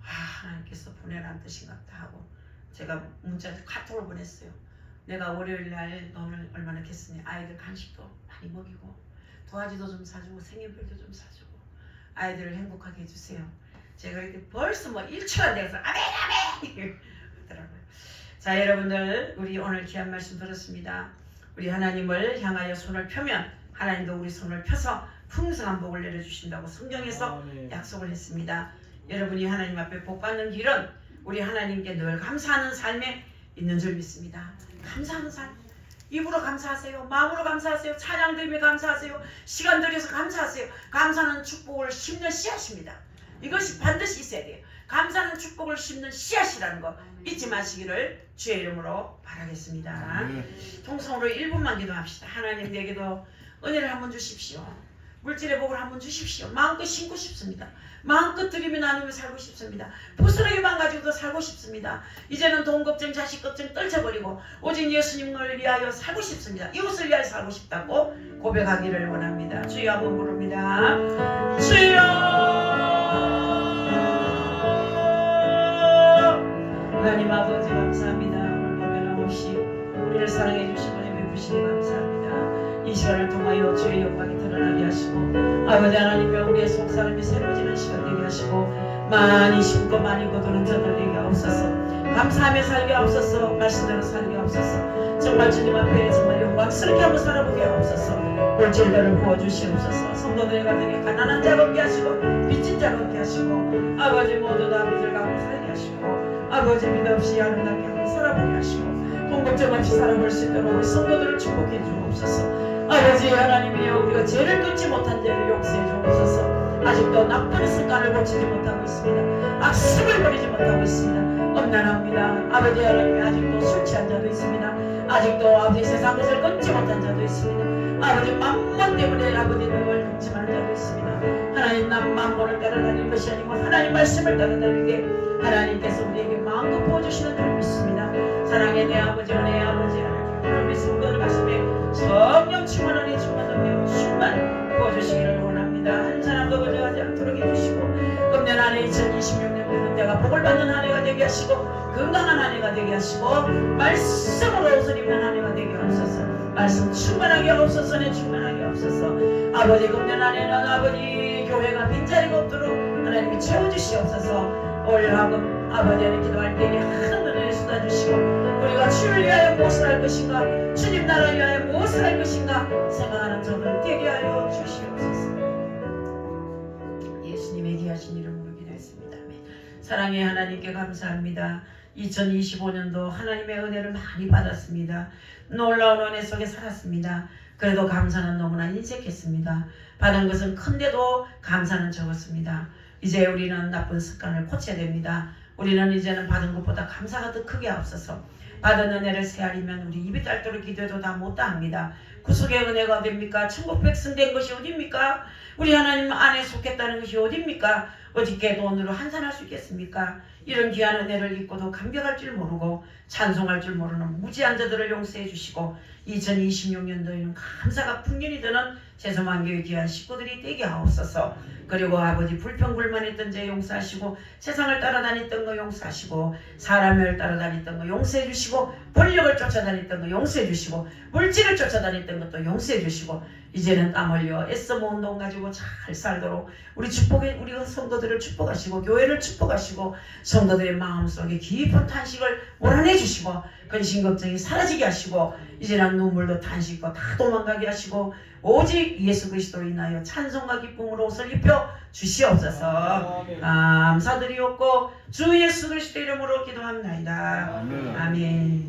하나님께서 보내라는 뜻인가 보다 하고 제가 문자를 카톡을 보냈어요. 내가 월요일날 돈을 얼마나 겠으니 아이들 간식도 많이 먹이고 도화지도 좀 사주고 색연필도 좀 사주고 아이들을 행복하게 해주세요. 제가 이렇게 벌써 뭐 1초가 안 돼서 아멘 하더라고요. 자 여러분들 우리 오늘 귀한 말씀 들었습니다. 우리 하나님을 향하여 손을 펴면 하나님도 우리 손을 펴서 풍성한 복을 내려주신다고 성경에서 약속을 했습니다. 여러분이 하나님 앞에 복 받는 길은 우리 하나님께 늘 감사하는 삶에 있는 줄 믿습니다. 감사하는 삶. 입으로 감사하세요. 마음으로 감사하세요. 찬양 드리며 감사하세요. 시간 들여서 감사하세요. 감사는 축복을 심는 씨앗입니다. 이것이 반드시 있어야 돼요. 감사는 축복을 심는 씨앗이라는 거 잊지 마시기를 주의 이름으로 바라겠습니다. 통성으로 1분만 기도합시다. 하나님 내게도 은혜를 한번 주십시오. 물질의 복을 한번 주십시오. 마음껏 심고 싶습니다. 마음껏 드리며 나누며 살고 싶습니다. 부스러기만 가지고도 살고 싶습니다. 이제는 돈 걱정 자식 걱정 떨쳐버리고 오직 예수님을 위하여 살고 싶습니다. 이웃을 위하여 살고 싶다고 고백하기를 원합니다. 주여 한번 부릅니다. 주여 하나님 아버지 감사합니다. 오늘도 변함없이 우리를 사랑해 주시고 베푸시니 감사합니다. 이 시간을 통하여 주의 영광이 드러나게 하시고 아버지 하나님께 우리의 속사람이 새로워지는 시간 되게 하시고 많이 심고 많이 거두는 자들 되게 하옵소서. 감사하며 살게 하옵소서. 말씀대로 살게 하옵소서. 정말 주님 앞에 정말 영광스럽게 한번 살아보게 하옵소서. 물질들을 부어주시옵소서. 성도들 가정에 가난한 자 없게 하시고 빚진 자 없게 하시고 아버지 모두 다 빚을 갖고 살게 하시고 아버지 믿음 없이 아름답게 한번 살아보게 하시고 돈 걱정 없이 살아볼 수 있도록 우리 성도들을 축복해 주옵소서. 아버지 하나님이여 우리가 죄를 끊지 못한 죄를 용서해 주옵소서. 아직도 나쁜 습관을 고치지 못하고 있습니다. 악습을 버리지 못하고 있습니다. 엄난합니다. 아버지 하나님이 아직도 술 취한 자도 있습니다. 아직도 아버지 세상 것을 끊지 못한 자도 있습니다. 아버지 맘몬 때문에 아버지 능을 금침하는 자도 있습니다. 하나님 남 맘몬을 따라다니는 것이 아니고 하나님 말씀을 따라다니게 하나님께서 우리에게 마음껏 부어주시는 줄 믿습니다. 사랑의 내 아버지 내 아버지 하나님 성도들 가슴에 성령 충만하니 충만하며 충만 부어주시기를 원합니다. 한 사람도 거절하지 않도록 해주시고 금년 안에 2026년도는 내가 복을 받는 한 해가 되게 하시고 건강한 한 해가 되게 하시고 말씀으로 옷을 입는 한 해가 되게 하옵소서. 말씀 충만하게 하옵소서. 내 충만하게 하옵소서. 아버지 금년 안에는 아버지 교회가 빈자리가 없도록 하나님이 채워주시옵소서. 올 하금 아버지 안에 기도할 때에 하늘을 쏟아주시고 우리가 주를 위하여 무엇을 할 것인가 주님 나라를 위하여 무엇을 할 것인가 생각하는 저들 되게 하여 주시옵소서. 예수님의 귀하신 이름으로 기도했습니다. 아멘. 사랑의 하나님께 감사합니다. 2025년도 하나님의 은혜를 많이 받았습니다. 놀라운 은혜 속에 살았습니다. 그래도 감사는 너무나 인색했습니다. 받은 것은 큰데도 감사는 적었습니다. 이제 우리는 나쁜 습관을 고쳐야 됩니다. 우리는 이제는 받은 것보다 감사가 더 크게 앞서서 받은 은혜를 세아리면 우리 입이 닳도록 기도해도 다 못다합니다. 구속의 은혜가 어딥니까? 천국 백성 된 것이 어딥니까? 우리 하나님 안에 속했다는 것이 어딥니까? 어떻게 돈으로 한산할 수 있겠습니까? 이런 귀한 은혜를 입고도 감격할 줄 모르고 찬송할 줄 모르는 무지한 자들을 용서해 주시고 2026년도에는 감사가 풍년이 드는 제소만교의 귀한 식구들이 되게 하옵소서. 그리고 아버지 불평불만했던 자 용서하시고 세상을 따라다녔던 거 용서하시고 사람을 따라다녔던 거 용서해 주시고 권력을 쫓아다녔던 거 용서해 주시고 물질을 쫓아다녔던 것도 용서해 주시고 이제는 땀 흘려 애써 모은 돈 가지고 잘 살도록 우리 성도들을 축복하시고 교회를 축복하시고 성도들의 마음속에 깊은 탄식을 몰아내 주시고 근심 걱정이 사라지게 하시고 이제는 눈물도 탄식도 다 도망가게 하시고 오직 예수 그리스도로 인하여 찬송과 기쁨으로 옷을 입혀 주시옵소서. 감사드리옵고 주 예수 그리스도 이름으로 기도합나이다. 아멘.